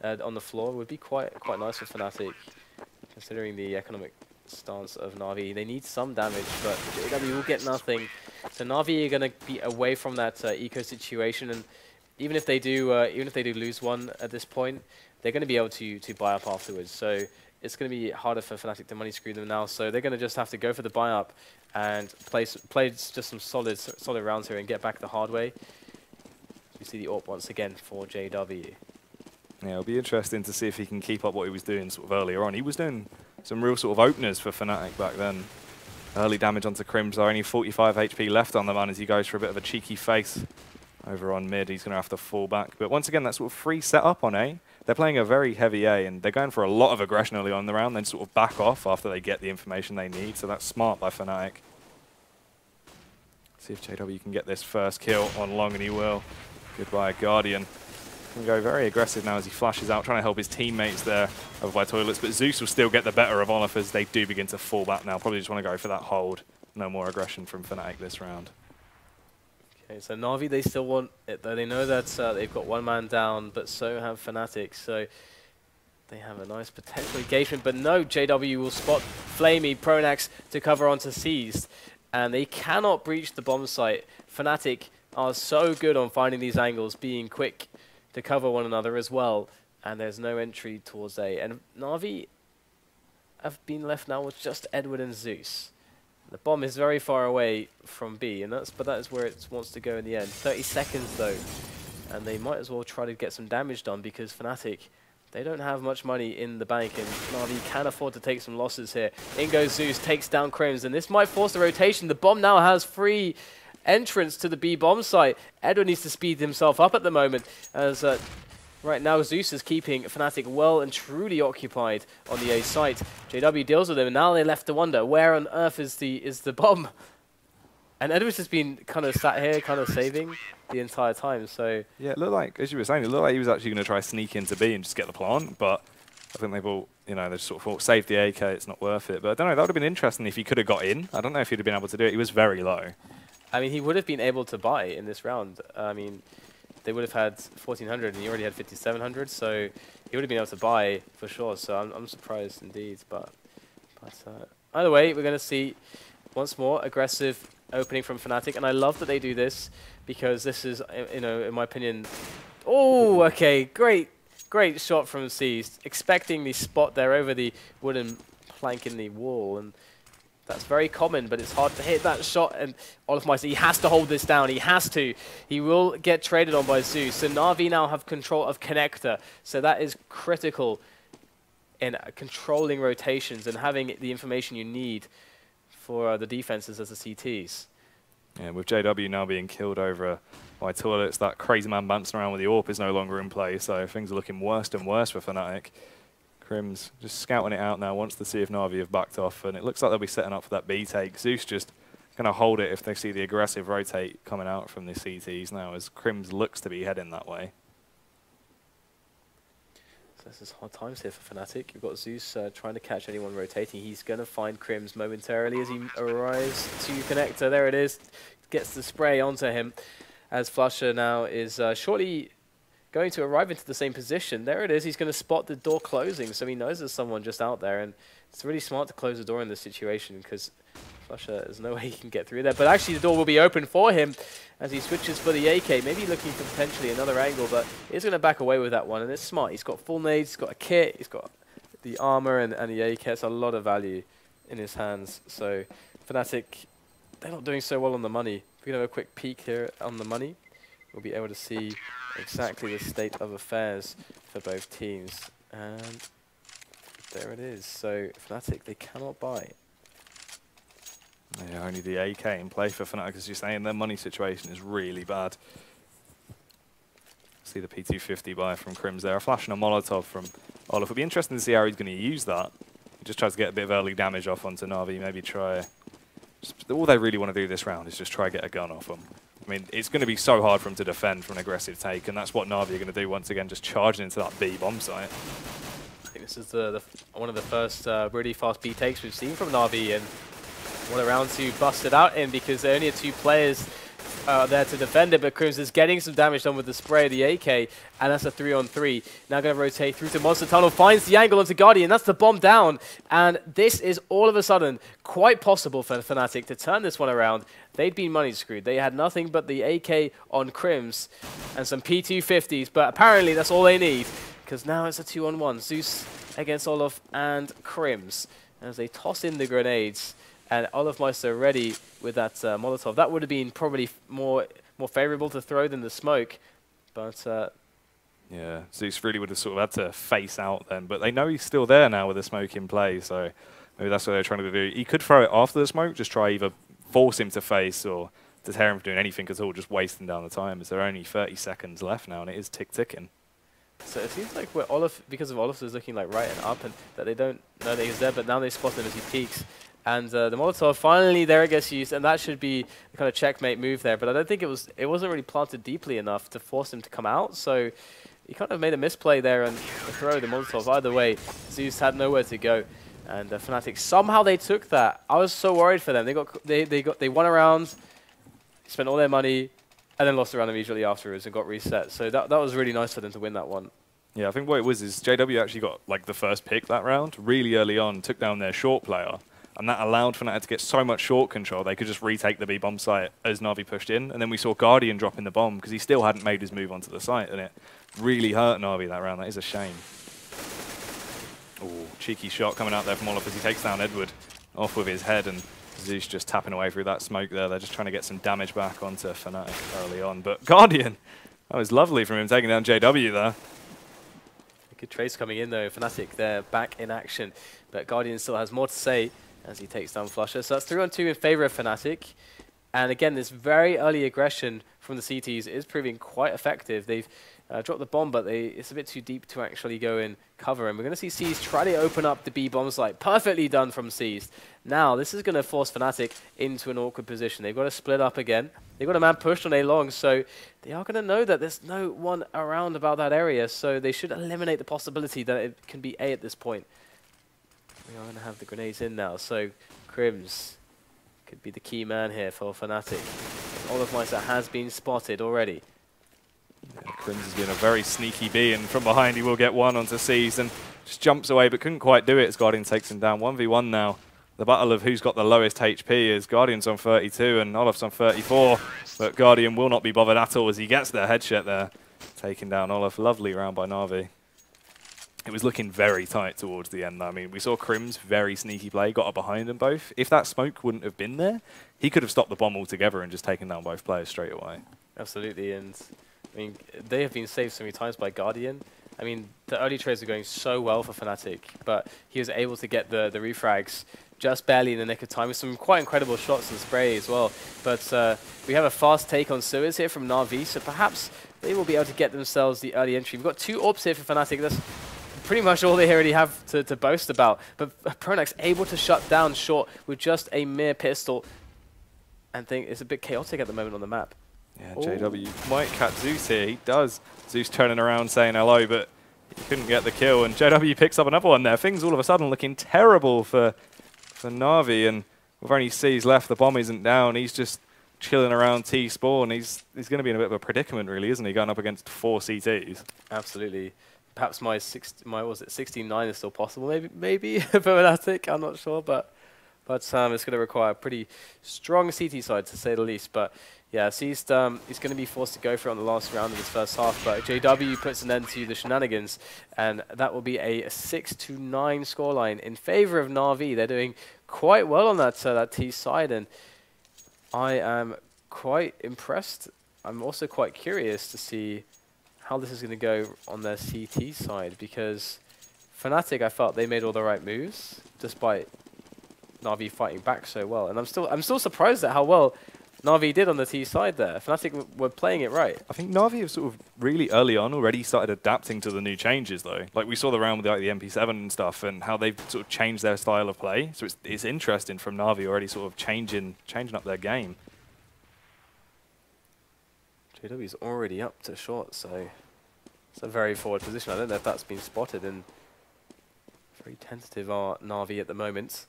on the floor would be quite nice for Fnatic, considering the economic stance of NaVi. They need some damage, but JW will get nothing. So NaVi are going to be away from that eco situation, and even if they do lose one at this point, they're going to be able to buy up afterwards. So it's going to be harder for Fnatic to money screw them now. So they're going to just have to go for the buy up and play just some solid rounds here and get back the hard way. You see the AWP once again for JW. Yeah, it'll be interesting to see if he can keep up what he was doing sort of earlier on. He was doing some real sort of openers for Fnatic back then. Early damage onto KRIMZ, only 45 HP left on the man as he goes for a bit of a cheeky face over on mid. He's going to have to fall back. But once again, that sort of free setup on A. They're playing a very heavy A, and they're going for a lot of aggression early on in the round, then sort of back off after they get the information they need. So that's smart by Fnatic. See if JW can get this first kill on long, and he will. Goodbye, Guardian. Can go very aggressive now as he flashes out, trying to help his teammates there over by toilets. But Zeus will still get the better of Olof as they do begin to fall back now. Probably just want to go for that hold. No more aggression from Fnatic this round. Okay, so NaVi, they still want it, though. They know that they've got 1 man down, but so have Fnatic. So they have a nice potential engagement. But no, JW will spot flamie, pronax to cover onto Seized. And they cannot breach the bomb site. Fnatic are so good on finding these angles, being quick to cover one another as well, and there's no entry towards A. And NaVi have been left now with just Edward and Zeus. The bomb is very far away from B, and but that is where it wants to go in the end. 30 seconds though, and they might as well try to get some damage done because Fnatic, they don't have much money in the bank, and NaVi can afford to take some losses here. In goes Zeus, takes down KRIMZ, and this might force the rotation. The bomb now has free entrance to the B bomb site. Edward needs to speed himself up at the moment, as right now Zeus is keeping Fnatic well and truly occupied on the A site. JW deals with him, and now they're left to wonder, where on earth is the bomb? And Edward's just been kind of sat here, kind of saving the entire time. So yeah, it looked like, as you were saying, it looked like he was actually going to try to sneak into B and just get the plant, but I think they've all, you know, they sort of thought, save the AK, it's not worth it. But I don't know, that would have been interesting if he could have got in. I don't know if he'd have been able to do it. He was very low. I mean, he would have been able to buy in this round. I mean, they would have had 1,400 and he already had 5,700, so he would have been able to buy for sure. So I'm surprised indeed. But either way, we're going to see once more aggressive opening from Fnatic, and I love that they do this because this is, you know, in my opinion. Oh, okay, great shot from Seized, expecting the spot there over the wooden plank in the wall, and that's very common, but it's hard to hit that shot. And olofmeister, he has to hold this down. He has to. He will get traded on by Zeus. So NaVi now have control of connector. So that is critical in controlling rotations and having the information you need for the defenses as the CTs. Yeah, with JW now being killed over by toilets, that crazy man bouncing around with the AWP is no longer in play. So things are looking worse and worse for Fnatic. KRIMZ just scouting it out now, wants to see if NaVi have backed off, and it looks like they'll be setting up for that B take. Zeus just going to hold it if they see the aggressive rotate coming out from the CTs now, as KRIMZ looks to be heading that way. So this is hard times here for Fnatic. You've got Zeus trying to catch anyone rotating. He's going to find KRIMZ momentarily as he arrives to connector. There it is. Gets the spray onto him as flusha now is shortly going to arrive into the same position. There it is. He's going to spot the door closing, so he knows there's someone just out there. And it's really smart to close the door in this situation because flusha, there's no way he can get through there. But actually, the door will be open for him as he switches for the AK. Maybe looking for potentially another angle, but he's going to back away with that one. And it's smart. He's got full nades, he's got a kit, he's got the armor and the AK. It's a lot of value in his hands. So Fnatic, they're not doing so well on the money. If we can have a quick peek here on the money, we'll be able to see exactly the state of affairs for both teams. And there it is. So Fnatic, they cannot buy. Yeah, only the AK in play for Fnatic, as you're saying. Their money situation is really bad. See the P250 buy from KRIMZ there. A flash and a Molotov from Olof. It'll be interesting to see how he's going to use that. He just tries to get a bit of early damage off onto NaVi. Maybe try... all they really want to do this round is just try to get a gun off them. I mean, it's going to be so hard for them to defend from an aggressive take, and that's what NaVi are going to do once again, just charging into that B bomb site. I think this is one of the first really fast B takes we've seen from NaVi, and what a round to bust it out in, because there only are 2 players there to defend it, but KRIMZ is getting some damage done with the spray of the AK, and that's a 3-on-3. Now going to rotate through to Monster Tunnel, finds the angle onto Guardian, that's the bomb down, and this is all of a sudden quite possible for Fnatic to turn this one around. They'd been money screwed. They had nothing but the AK on KRIMZ and some P250s, but apparently that's all they need, because now it's a 2-on-1. Zeus against Olof and KRIMZ as they toss in the grenades. And olofmeister ready with that Molotov. That would have been probably more favorable to throw than the smoke. But yeah, Zeus really would have sort of had to face out then. But they know he's still there now with the smoke in play. So maybe that's what they're trying to do. He could throw it after the smoke, just try either force him to face or deter him from doing anything at all, just wasting down the time. As there are only 30 seconds left now, and it is ticking. So it seems like where Olof, because of Olof is looking like right and up, and that they don't know that he's there, but now they spot him as he peeks. And the Molotov, finally there it gets used, and that should be the kind of checkmate move there. But I don't think it wasn't really planted deeply enough to force him to come out. So he kind of made a misplay there and throw the Molotov. Either way, Zeus had nowhere to go. And Fnatic, somehow they took that. I was so worried for them. They won a round, spent all their money, and then lost the round immediately afterwards and got reset. So that was really nice for them to win that one. Yeah, I think what it was is JW actually got like the first pick that round really early on, took down their short player. And that allowed Fnatic to get so much short control, they could just retake the B bomb site as NaVi pushed in. And then we saw Guardian dropping the bomb because he still hadn't made his move onto the site. And it really hurt NaVi that round. That is a shame. Ooh, cheeky shot coming out there from Olof as he takes down Edward off with his head. And Zeus just tapping away through that smoke there. They're just trying to get some damage back onto Fnatic early on. But Guardian, that was lovely from him taking down JW there. Good trades coming in though. Fnatic, they're back in action. But Guardian still has more to say as he takes down flusha. So that's 3-on-2 in favor of Fnatic. And again, this very early aggression from the CTs is proving quite effective. They've dropped the bomb, but it's a bit too deep to actually go and cover. And we're going to see Seized try to open up the B bomb site. Perfectly done from Seized. Now, this is going to force Fnatic into an awkward position. They've got to split up again. They've got a man pushed on A long, so they are going to know that there's no one around about that area. So they should eliminate the possibility that it can be A at this point. We are going to have the grenades in now, so KRIMZ could be the key man here for Fnatic. olofmeister has been spotted already. Yeah, KRIMZ has been a very sneaky B, and from behind he will get one onto Seized and just jumps away, but couldn't quite do it as Guardian takes him down. 1v1 now. The battle of who's got the lowest HP is Guardian's on 32 and Olof's on 34, but Guardian will not be bothered at all as he gets the headshot there, taking down Olof. Lovely round by NaVi. It was looking very tight towards the end. I mean, we saw KRIMZ very sneaky play, got up behind them both. If that smoke wouldn't have been there, he could have stopped the bomb altogether and just taken down both players straight away. Absolutely, and I mean, they have been saved so many times by Guardian. I mean, the early trades are going so well for Fnatic, but he was able to get the refrags just barely in the nick of time with some quite incredible shots and spray as well. But we have a fast take on Suez here from NaVi, so perhaps they will be able to get themselves the early entry. We've got 2 orbs here for Fnatic. That's pretty much all they already have to boast about. But pronax able to shut down short with just a mere pistol. and think it's a bit chaotic at the moment on the map. Yeah, JW might catch Zeus here. He does. Zeus turning around saying hello, but he couldn't get the kill. And JW picks up another one there. Things all of a sudden looking terrible for NaVi. And with only C's left, the bomb isn't down. He's just chilling around T spawn. He's going to be in a bit of a predicament, really, isn't he? Going up against 4 CTs. Absolutely. Perhaps my 16-9 is still possible. Maybe for Fnatic. I'm not sure, but it's going to require a pretty strong CT side to say the least. But yeah, so he's going to be forced to go for it on the last round of his first half. But JW puts an end to the shenanigans, and that will be a 6-9 scoreline in favor of NaVi. They're doing quite well on that T side, and I am quite impressed. I'm also quite curious to see how this is going to go on their CT side, because Fnatic, I felt they made all the right moves despite NaVi fighting back so well, and I'm still surprised at how well NaVi did on the T side there. Fnatic were playing it right. I think NaVi have sort of really early on already started adapting to the new changes, though. Like we saw the round with like the MP7 and stuff, and how they've sort of changed their style of play. So it's interesting from NaVi already sort of changing up their game. JW's already up to short, so it's a very forward position. I don't know if that's been spotted, and very tentative are NaVi at the moment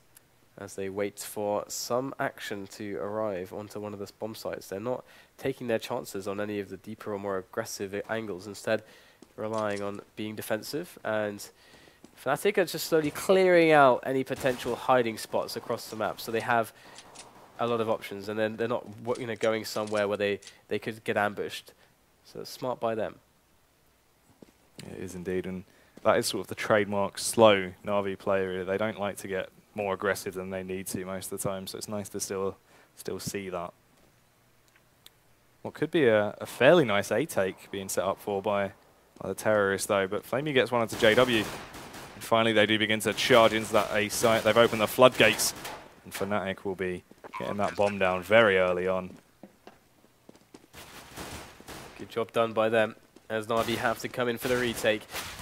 as they wait for some action to arrive onto one of the bomb sites. They're not taking their chances on any of the deeper or more aggressive angles, instead relying on being defensive, and Fnatic are just slowly clearing out any potential hiding spots across the map, so they have a lot of options, and then they're not going somewhere where they could get ambushed. So it's smart by them. It is indeed, and that is sort of the trademark slow NaVi player. They don't like to get more aggressive than they need to most of the time, so it's nice to still see that. What could be a fairly nice A-take being set up for by the terrorists, though, but flamie gets one onto JW. And finally, they do begin to charge into that A site. They've opened the floodgates, and Fnatic will be getting that bomb down very early on. Good job done by them, as NaVi have to come in for the retake,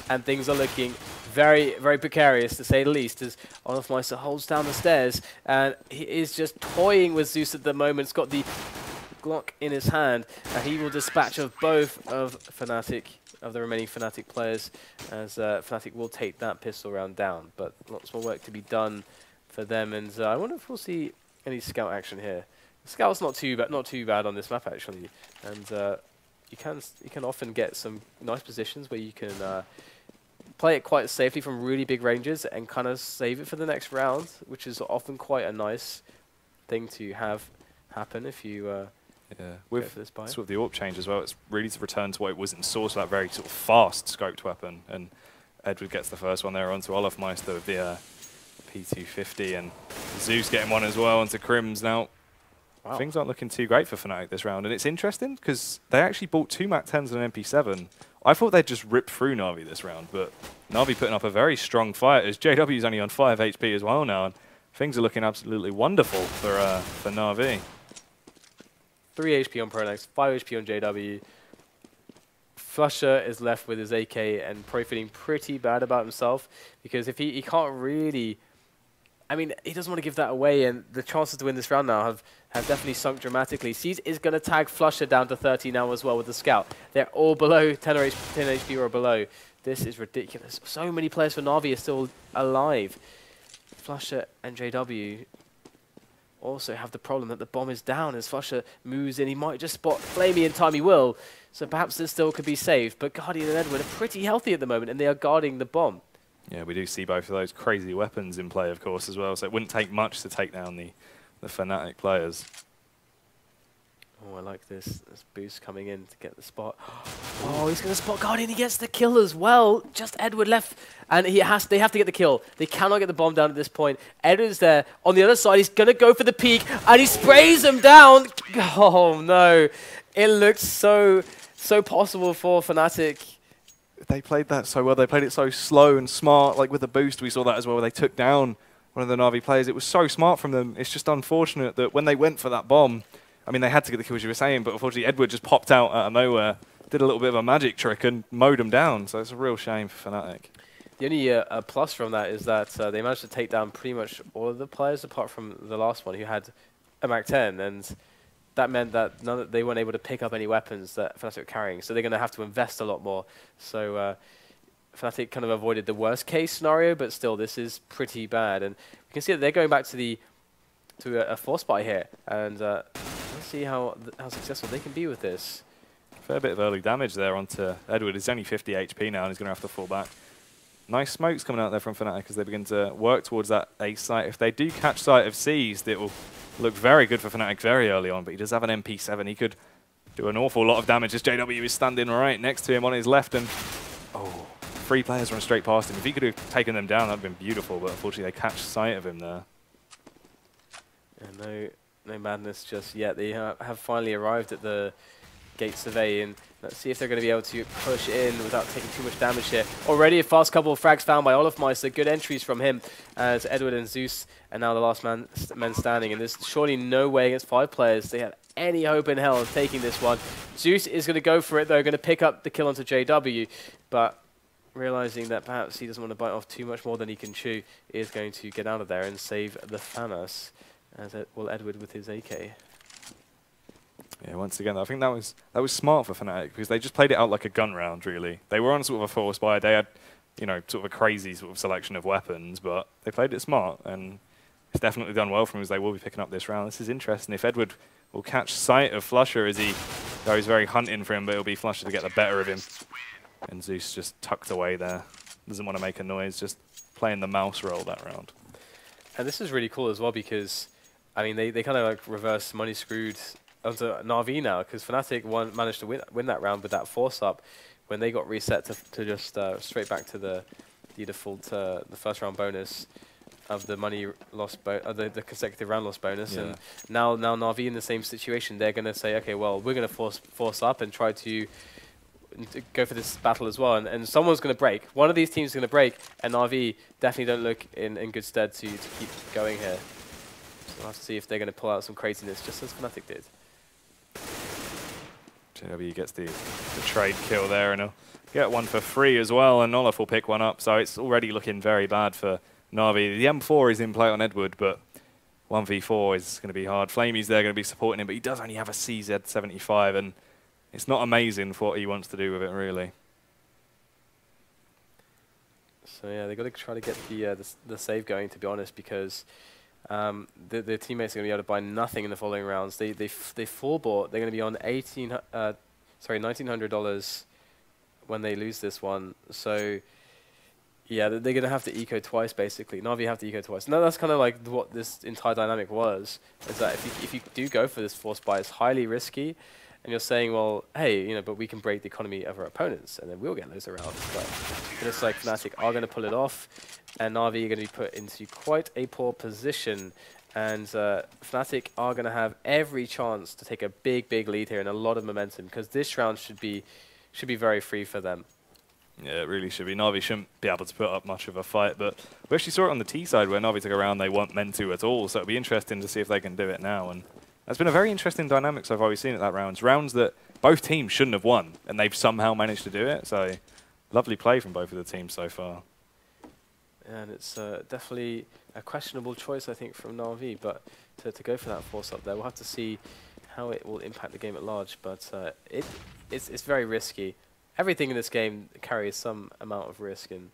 and things are looking very, very precarious, to say the least, as olofmeister holds down the stairs, and he is just toying with Zeus at the moment. He's got the Glock in his hand, and he will dispatch of both of the remaining Fnatic players, as Fnatic will take that pistol round down. But lots more work to be done for them, and I wonder if we'll see any scout action here. The scout's not too bad on this map, actually, and you can often get some nice positions where you can play it quite safely from really big ranges and kind of save it for the next round, which is often quite a nice thing to have happen if you with this sort of the AWP change as well. It's really to return to what it was in Source, that very sort of fast scoped weapon, and Edward gets the first one there onto olofmeister with the P250, and Zeus getting one as well onto KRIMZ. Now, wow, things aren't looking too great for Fnatic this round, and it's interesting because they actually bought 2 MAC-10s and an MP7. I thought they'd just rip through NaVi this round, but NaVi putting up a very strong fight, as JW's only on 5 HP as well now, and things are looking absolutely wonderful for NaVi. 3 HP on pronax, 5 HP on JW. flusha is left with his AK and probably feeling pretty bad about himself, because if he can't really... I mean, he doesn't want to give that away, and the chances to win this round now have definitely sunk dramatically. Seas is going to tag flusha down to 30 now as well with the scout. They're all below 10 HP or below. This is ridiculous. So many players for NaVi are still alive. flusha and JW also have the problem that the bomb is down as flusha moves in. He might just spot flamie in time, he will. So perhaps this still could be saved. But Guardian and Edward are pretty healthy at the moment, and they are guarding the bomb. Yeah, we do see both of those crazy weapons in play, of course, as well. So it wouldn't take much to take down the Fnatic players. Oh, I like this. This boost coming in to get the spot. Oh, he's going to spot Guardian. He gets the kill as well. Just Edward left, and they have to get the kill. They cannot get the bomb down at this point. Edward's there. On the other side, he's going to go for the peek, and he sprays him down. Oh, no. It looked so possible for Fnatic. They played that so well. They played it so slow and smart. Like with the boost, we saw that as well, where they took down one of the NaVi players. It was so smart from them. It's just unfortunate that when they went for that bomb, I mean, they had to get the kill, as you were saying, but unfortunately Edward just popped out of nowhere, did a little bit of a magic trick and mowed them down. So it's a real shame for Fnatic. The only plus from that is that they managed to take down pretty much all of the players apart from the last one who had a MAC-10. And that meant that they weren't able to pick up any weapons that Fnatic were carrying, so they're going to have to invest a lot more. So Fnatic kind of avoided the worst case scenario, but still, this is pretty bad. And you can see that they're going back to a force buy here, and let's see how successful they can be with this. Fair bit of early damage there onto Edward. He's only 50 HP now, and he's going to have to fall back. Nice smokes coming out there from Fnatic as they begin to work towards that A site. If they do catch sight of Seized, it will look very good for Fnatic very early on, but he does have an MP7. He could do an awful lot of damage as JW is standing right next to him on his left, and oh, 3 players run straight past him. If he could have taken them down, that would have been beautiful, but unfortunately they catch sight of him there. Yeah, no madness just yet. They have finally arrived at the gates of A, and let's see if they're going to be able to push in without taking too much damage here. Already a fast couple of frags found by olofmeister. Good entries from him as Edward and Zeus are now the last men standing, and there's surely no way against 5 players they have any hope in hell of taking this one. Zeus is going to go for it, though, going to pick up the kill onto JW, but realizing that perhaps he doesn't want to bite off too much more than he can chew, is going to get out of there and save the FAMAS, as will Edward with his AK. Yeah, once again, I think that was smart for Fnatic, because they just played it out like a gun round, really. They were on sort of a force buy. They had, you know, sort of a crazy sort of selection of weapons, but they played it smart, and it's definitely done well for them as they will be picking up this round. This is interesting. If Edward will catch sight of flusha as he goes very hunting for him, but it'll be flusha to get the better of him. And Zeus just tucked away there. Doesn't want to make a noise, just playing the mouse roll that round. And this is really cool as well because, I mean, they kind of like reverse money screwed onto NaVi now, because Fnatic managed to win that round with that force up when they got reset to just straight back to the default the first round bonus of the money loss the consecutive round loss bonus. Yeah. And now NaVi in the same situation. They're going to say, okay, well, we're going to force up and try to go for this battle as well, and someone's going to break. One of these teams is going to break, and NaVi definitely don't look in good stead to keep going here. So we'll have to see if they're going to pull out some craziness, just as Fnatic did. JW gets the trade kill there, and he'll get one for free as well, and Olof will pick one up, so it's already looking very bad for NaVi. The M4 is in play on Edward, but 1v4 is going to be hard. flamie's there going to be supporting him, but he does only have a CZ75, and it's not amazing for what he wants to do with it, really. So yeah, they've got to try to get the save going, to be honest, because the teammates are going to be able to buy nothing in the following rounds. They full bought. They're going to be on $1,900 when they lose this one. So yeah, they're going to have to eco twice, basically. NaVi have to eco twice. No, that's kind of like what this entire dynamic was. Is that if you do go for this force buy, it's highly risky. And you're saying, well, hey, you know, but we can break the economy of our opponents, and then we'll get loads of rounds. But it looks like Fnatic are going to pull it off, and NaVi are going to be put into quite a poor position. And Fnatic are going to have every chance to take a big lead here and a lot of momentum, because this round should be very free for them. Yeah, it really should be. NaVi shouldn't be able to put up much of a fight, but we actually saw it on the T side where NaVi took a round they weren't meant to at all. So it'll be interesting to see if they can do it now. And it's been a very interesting dynamic so far we've seen at that rounds. Rounds that both teams shouldn't have won, and they've somehow managed to do it. So lovely play from both of the teams so far. And it's definitely a questionable choice, I think, from NaVi, but to go for that force up there, we'll have to see how it will impact the game at large. But it's very risky. Everything in this game carries some amount of risk, and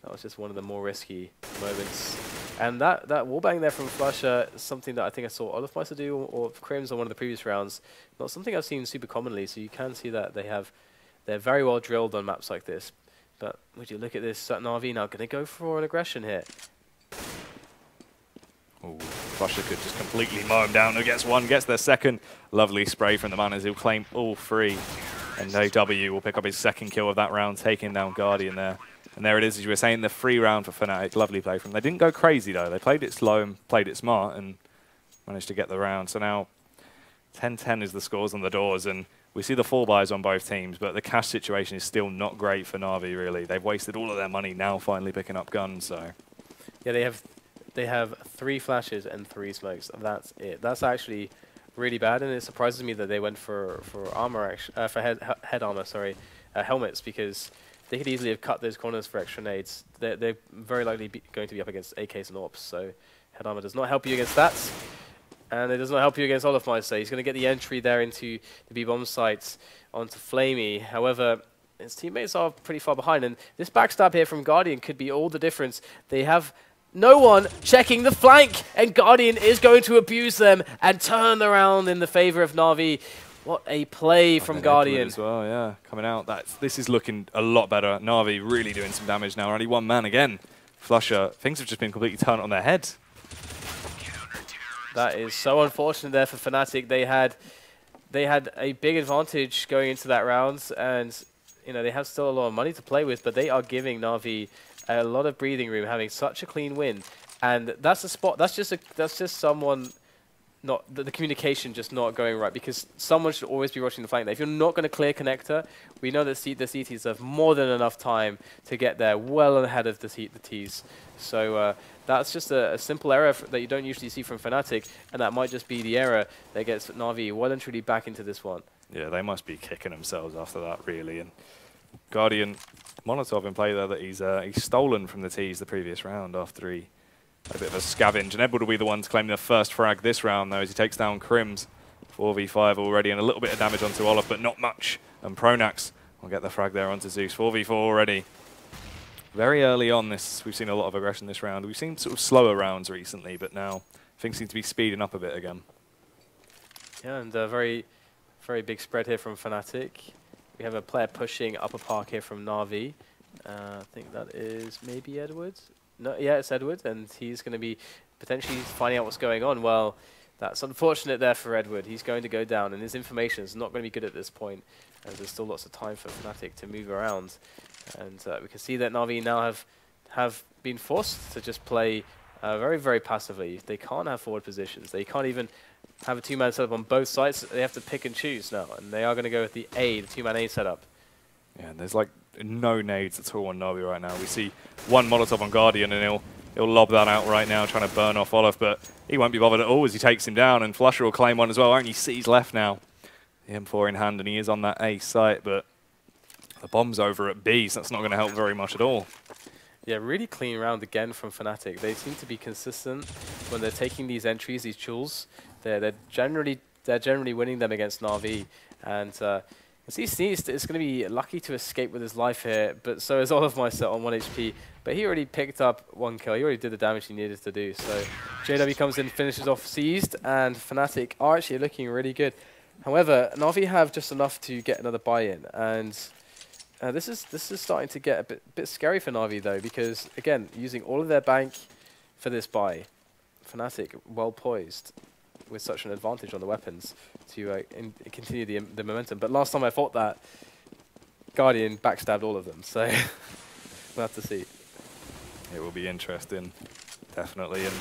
that was just one of the more risky moments. And that wallbang there from flusha is something that I think I saw olofmeister do, or KRIMZ on one of the previous rounds. Not something I've seen super commonly, so you can see that they're very well drilled on maps like this. But would you look at this, NaVi now going to go for an aggression here. Ooh, flusha could just completely mow him down. Who gets one, gets their second. Lovely spray from the man as he'll claim all 3. And NaW will pick up his second kill of that round, taking down Guardian there. And there it is, as you were saying, the free round for Fnatic. Lovely play from them. They didn't go crazy, though. They played it slow and played it smart and managed to get the round. So now 10-10 is the scores on the doors. And we see the 4 buys on both teams, but the cash situation is still not great for NaVi, really. They've wasted all of their money now finally picking up guns. So yeah, they have 3 flashes and 3 smokes. That's it. That's actually really bad, and it surprises me that they went for armor, for head armor, sorry, helmets, because they could easily have cut those corners for extra nades. They're very likely going to be up against AKs and AWPs, so head armor does not help you against that. And it does not help you against olofmeister. He's going to get the entry there into the B-bomb sites onto flamie. However, his teammates are pretty far behind, and this backstab here from Guardian could be all the difference. They have no one checking the flank, and Guardian is going to abuse them and turn around in the favor of NaVi. What a play from Guardian. As well, yeah, coming out. This is looking a lot better. NaVi really doing some damage now. Only one man again. flusha, things have just been completely turned on their head. That is so unfortunate there for Fnatic. They had a big advantage going into that round, and you know they have still a lot of money to play with, but they are giving NaVi a lot of breathing room, having such a clean win. And that's a spot. That's just someone. Not the communication just not going right, because someone should always be rushing the flank there. If you're not going to clear connector, we know that the CTs have more than enough time to get there well ahead of the Ts. So that's just a simple error that you don't usually see from Fnatic, and that might just be the error that gets NaVi well and truly back into this one. Yeah, they must be kicking themselves after that, really. And Guardian, Molotov in play there that he's stolen from the Ts the previous round after he a bit of a scavenge, and Edward will be the one to claim the first frag this round, though, as he takes down KRIMZ. 4v5 already, and a little bit of damage onto Olof, but not much. And pronax will get the frag there onto Zeus. 4v4 already. Very early on, we've seen a lot of aggression this round. We've seen sort of slower rounds recently, but now things seem to be speeding up a bit again. Yeah, and a very, very big spread here from Fnatic. We have a player pushing upper park here from NaVi. I think that is maybe Edward. No, yeah, it's Edward, and he's going to be potentially finding out what's going on. Well, that's unfortunate there for Edward. He's going to go down, and his information is not going to be good at this point, as there's still lots of time for Fnatic to move around. And we can see that NaVi now have been forced to just play very, very passively. They can't have forward positions. They can't even have a two-man setup on both sides. They have to pick and choose now, and they are going to go with the two-man A setup. Yeah, and there's like no nades at all on NaVi right now. We see one Molotov on Guardian, and he'll lob that out right now, trying to burn off Olof, but he won't be bothered at all as he takes him down, and flusha will claim one as well. Only C's left now. The M4 in hand, and he is on that A site, but the bomb's over at B, so that's not going to help very much at all. Yeah, really clean round again from Fnatic. They seem to be consistent when they're taking these entries, these jewels. They're generally winning them against NaVi, and Sneeze is going to be lucky to escape with his life here, but so is olofmeister on 1 HP. But he already picked up 1 kill. He already did the damage he needed to do. So JW comes in, finishes off Seized, and Fnatic are actually looking really good. However, NaVi have just enough to get another buy-in, and this is starting to get a bit scary for NaVi though, because again, using all of their bank for this buy, Fnatic well poised with such an advantage on the weapons to continue the momentum. But last time I thought that, Guardian backstabbed all of them, so we'll have to see. It will be interesting, definitely. And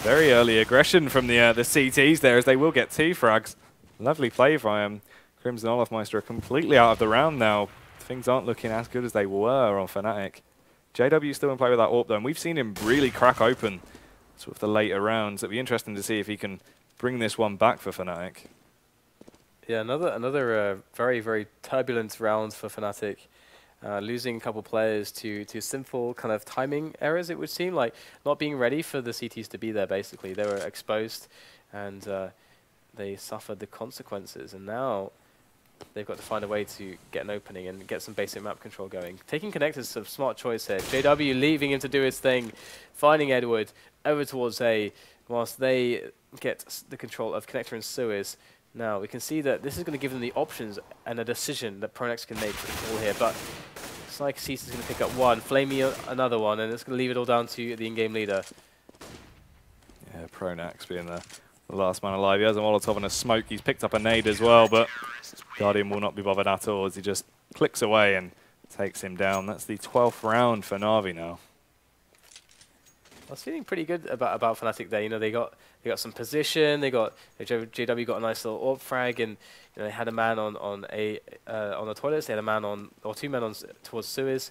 very early aggression from the CTs there, as they will get 2 frags. Lovely play by KRIMZ and olofmeister are completely out of the round now. Things aren't looking as good as they were on Fnatic. JW still in play with that AWP though, and we've seen him really crack open sort of the later rounds. It'll be interesting to see if he can bring this one back for Fnatic. Yeah, another very, very turbulent round for Fnatic. Losing a couple players to simple kind of timing errors, it would seem, like not being ready for the CTs to be there, basically. They were exposed, and they suffered the consequences, and now they've got to find a way to get an opening and get some basic map control going. Taking connectors is a smart choice here. JW leaving him to do his thing, finding Edward over towards A, whilst they get the control of connector and Suez. Now we can see that this is going to give them the options and a decision that pronax can make all here, but it's like Cease is going to pick up one, flamie another one, and it's going to leave it all down to the in-game leader. Yeah, pronax being the last man alive. He has a Molotov and a smoke. He's picked up a nade as well, but Guardian will not be bothered at all as he just clicks away and takes him down. That's the 12th round for NaVi now. I was feeling pretty good about Fnatic there. You know, they got some position. JW got a nice little AWP frag, and you know, they had a man on the toilets. They had a man on, or 2 men on towards Suez,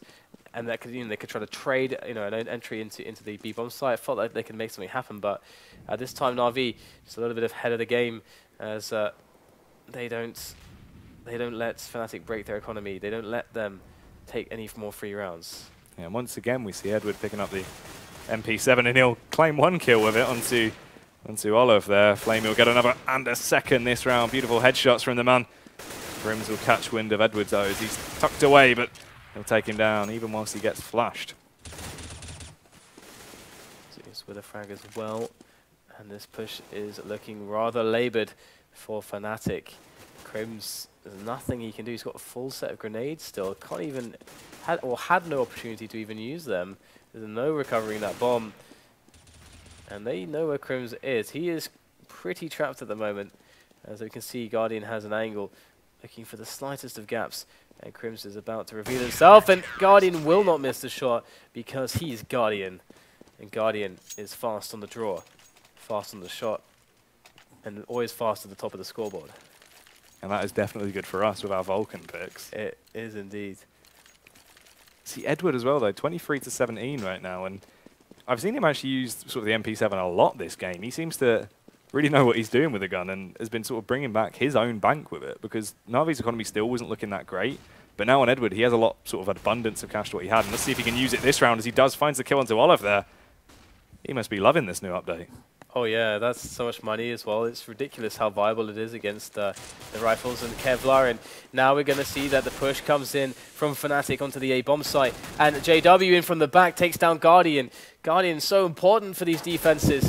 and that could, you know, they could try to trade, you know, an entry into the B bomb site. I felt like they could make something happen, but at this time NaVi just a little bit ahead of the game, as they don't let Fnatic break their economy. They don't let them take any more free rounds. Yeah, and once again we see Edward picking up the MP7, and he'll claim 1 kill with it onto Onto Olof there. flamie will get another and a second this round. Beautiful headshots from the man. KRIMZ will catch wind of Edward though as he's tucked away, but he'll take him down even whilst he gets flashed. Zeus with a frag as well. And this push is looking rather laboured for Fnatic. KRIMZ, there's nothing he can do. He's got a full set of grenades still. Can't even, had no opportunity to even use them. There's no recovering that bomb. And they know where KRIMZ is. He is pretty trapped at the moment. As we can see, Guardian has an angle, looking for the slightest of gaps. And KRIMZ is about to reveal himself. And Guardian will not miss the shot because he's Guardian. And Guardian is fast on the draw, fast on the shot, and always fast at the top of the scoreboard. And that is definitely good for us with our Vulcan picks. It is indeed. See, Edward as well, though, 23 to 17 right now. And I've seen him actually use sort of the MP7 a lot this game. He seems to really know what he's doing with the gun and has been sort of bringing back his own bank with it, because NaVi's economy still wasn't looking that great. But now on Edward, he has a lot sort of abundance of cash to what he had. And let's see if he can use it this round as he does finds the kill onto Olof there. He must be loving this new update. Oh yeah, that's so much money as well. It's ridiculous how viable it is against the rifles and Kevlar. And now we're going to see that the push comes in from Fnatic onto the A-bomb site. And JW in from the back takes down Guardian. Guardian so important for these defenses.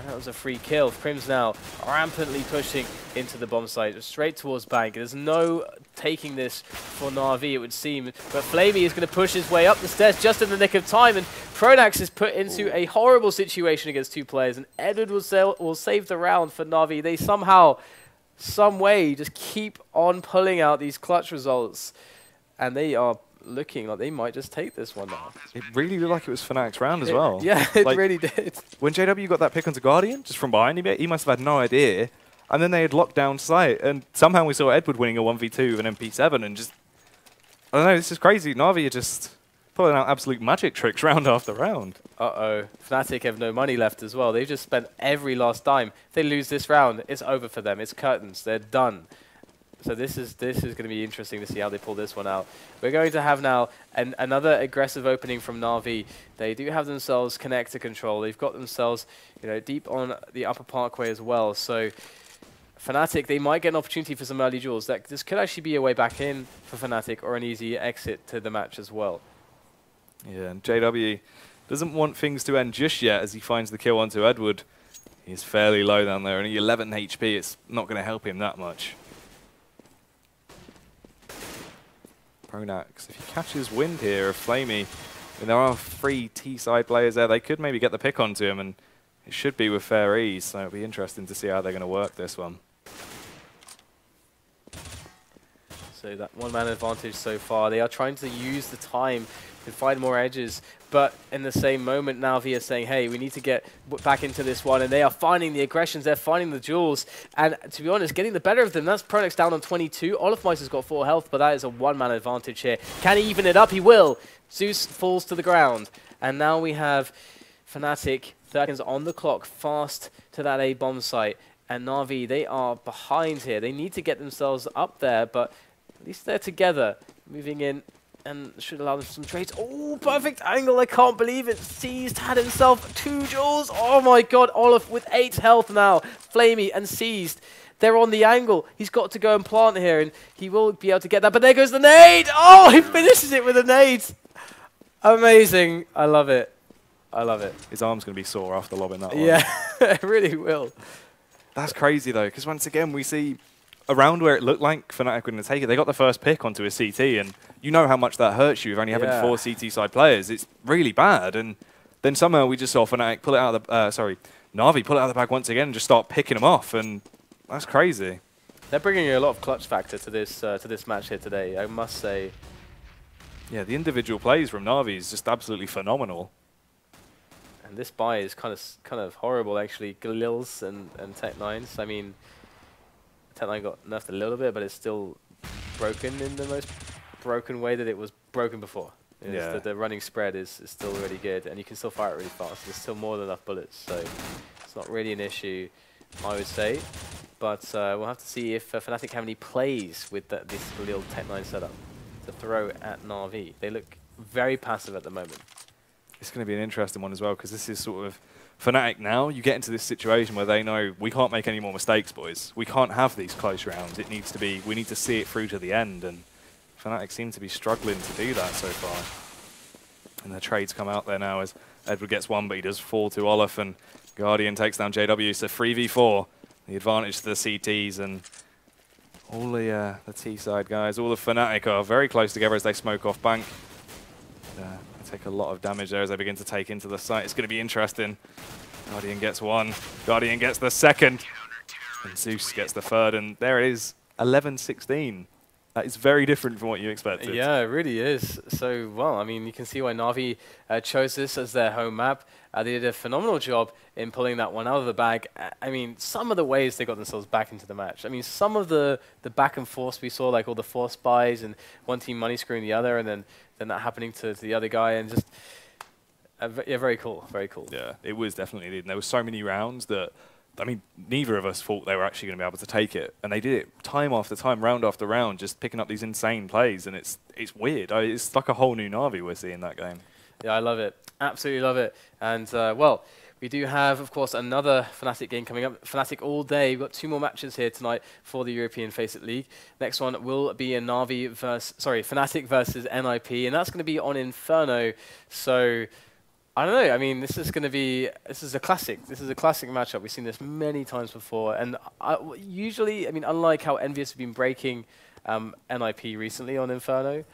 And that was a free kill. KRIMZ now rampantly pushing into the bomb site, straight towards bank. There's no taking this for NaVi, it would seem. But flamie is going to push his way up the stairs just in the nick of time. And pronax is put into a horrible situation against two players. And Edward will save the round for NaVi. They somehow, some way, just keep on pulling out these clutch results. And they are looking like they might just take this one now. It really looked like it was Fnatic's round as well. Yeah, it really did. When JW got that pick onto Guardian, just from behind him, he must have had no idea. And then they had locked down sight, and somehow we saw Edward winning a 1v2 with an MP7, and just, I don't know, this is crazy. NaVi are just pulling out absolute magic tricks round after round. Uh-oh. Fnatic have no money left as well. They've just spent every last dime. If they lose this round, it's over for them. It's curtains. They're done. So this is going to be interesting to see how they pull this one out. We're going to have now another aggressive opening from NaVi. They do have themselves connector control. They've got themselves, deep on the upper parkway as well. So Fnatic, they might get an opportunity for some early duels. This could actually be a way back in for Fnatic or an easy exit to the match as well. Yeah, and JW doesn't want things to end just yet as he finds the kill onto Edward. He's fairly low down there, only 11 HP. It's not going to help him that much. pronax, if he catches wind here of flamie, and there are 3 T-side players there, they could maybe get the pick onto him, and it should be with fair ease, so it'll be interesting to see how they're going to work this one. So that one-man advantage so far. They are trying to use the time to find more edges, but in the same moment, NaVi are saying, hey, we need to get back into this one, and they are finding the aggressions, they're finding the duels, and to be honest, getting the better of them. That's pronax down on 22. olofmeister's got 4 health, but that is a one-man advantage here. Can he even it up? He will. Zeus falls to the ground, and now we have Fnatic, 30 seconds on the clock, fast to that A-bomb site, and NaVi, they are behind here. They need to get themselves up there, but at least they're together, moving in, and should allow them some trades. Oh, perfect angle, I can't believe it. Seized, had himself 2 duels. Oh my god, Olof with 8 health now. flamie and Seized. They're on the angle. He's got to go and plant here, and he will be able to get that. But there goes the nade! Oh, he finishes it with a nade! Amazing. I love it. I love it. His arm's going to be sore after lobbing that one. Yeah, it really will. That's crazy, though, because once again, we see a round where it looked like Fnatic were going to take it. They got the first pick onto a CT, and you know how much that hurts you with only having 4 CT side players. It's really bad, and then somehow we just saw Fnatic pull it out of the NaVi pull it out of the bag once again and just start picking them off, and that's crazy. They're bringing a lot of clutch factor to this match here today, I must say. Yeah, the individual plays from NaVi is just absolutely phenomenal. And this buy is kind of horrible, actually. Galils and Tech9s. I mean, Tech9 got nerfed a little bit, but it's still broken in the most broken way that it was broken before. Yeah. The running spread is still really good, and you can still fire it really fast. There's still more than enough bullets, so it's not really an issue, I would say. But we'll have to see if Fnatic have any plays with this little Tech9 setup to throw at NaVi. They look very passive at the moment. It's going to be an interesting one as well, because this is sort of Fnatic now. You get into this situation where they know we can't make any more mistakes, boys. We can't have these close rounds. It needs to be, we need to see it through to the end, and Fnatic seem to be struggling to do that so far. And the trades come out there now as Edward gets one, but he does fall to Olof, and Guardian takes down JW. So 3v4, the advantage to the CTs, and all the T-side guys, all the Fnatic are very close together as they smoke off bank. They take a lot of damage there as they begin to take into the site. It's going to be interesting. Guardian gets one, Guardian gets the second, and Zeus gets the third, and there it is, 11-16. That is very different from what you expected. Yeah, it really is. So, well, I mean, you can see why NaVi chose this as their home map. They did a phenomenal job in pulling that one out of the bag. I mean, some of the ways they got themselves back into the match. I mean, some of the back and forth we saw, like all the force buys and one team money screwing the other, and then that happening to the other guy, and just, yeah, very cool, very cool. Yeah, it was definitely, and there were so many rounds that, I mean, neither of us thought they were actually going to be able to take it, and they did it time after time, round after round, just picking up these insane plays, and it's weird. It's like a whole new NaVi we're seeing that game. Yeah, I love it. Absolutely love it. And, well, we do have, of course, another Fnatic game coming up. Fnatic all day. We've got 2 more matches here tonight for the European FACEIT League. Next one will be a Fnatic versus NIP, and that's going to be on Inferno. So, I don't know. I mean, this is a classic. This is a classic matchup. We've seen this many times before. And usually, I mean, unlike how Envious have been breaking NIP recently on Inferno,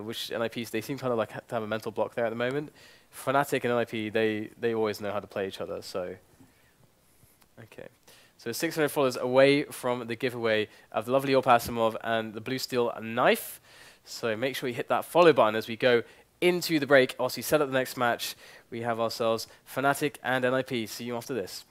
which NIPs, they seem kind of like to have a mental block there at the moment. Fnatic and NIP, they always know how to play each other. So, okay. So 600 followers away from the giveaway of the lovely Overpass and the blue steel knife. So make sure you hit that follow button as we go into the break. Also, set up the next match. We have ourselves Fnatic and NIP. See you after this.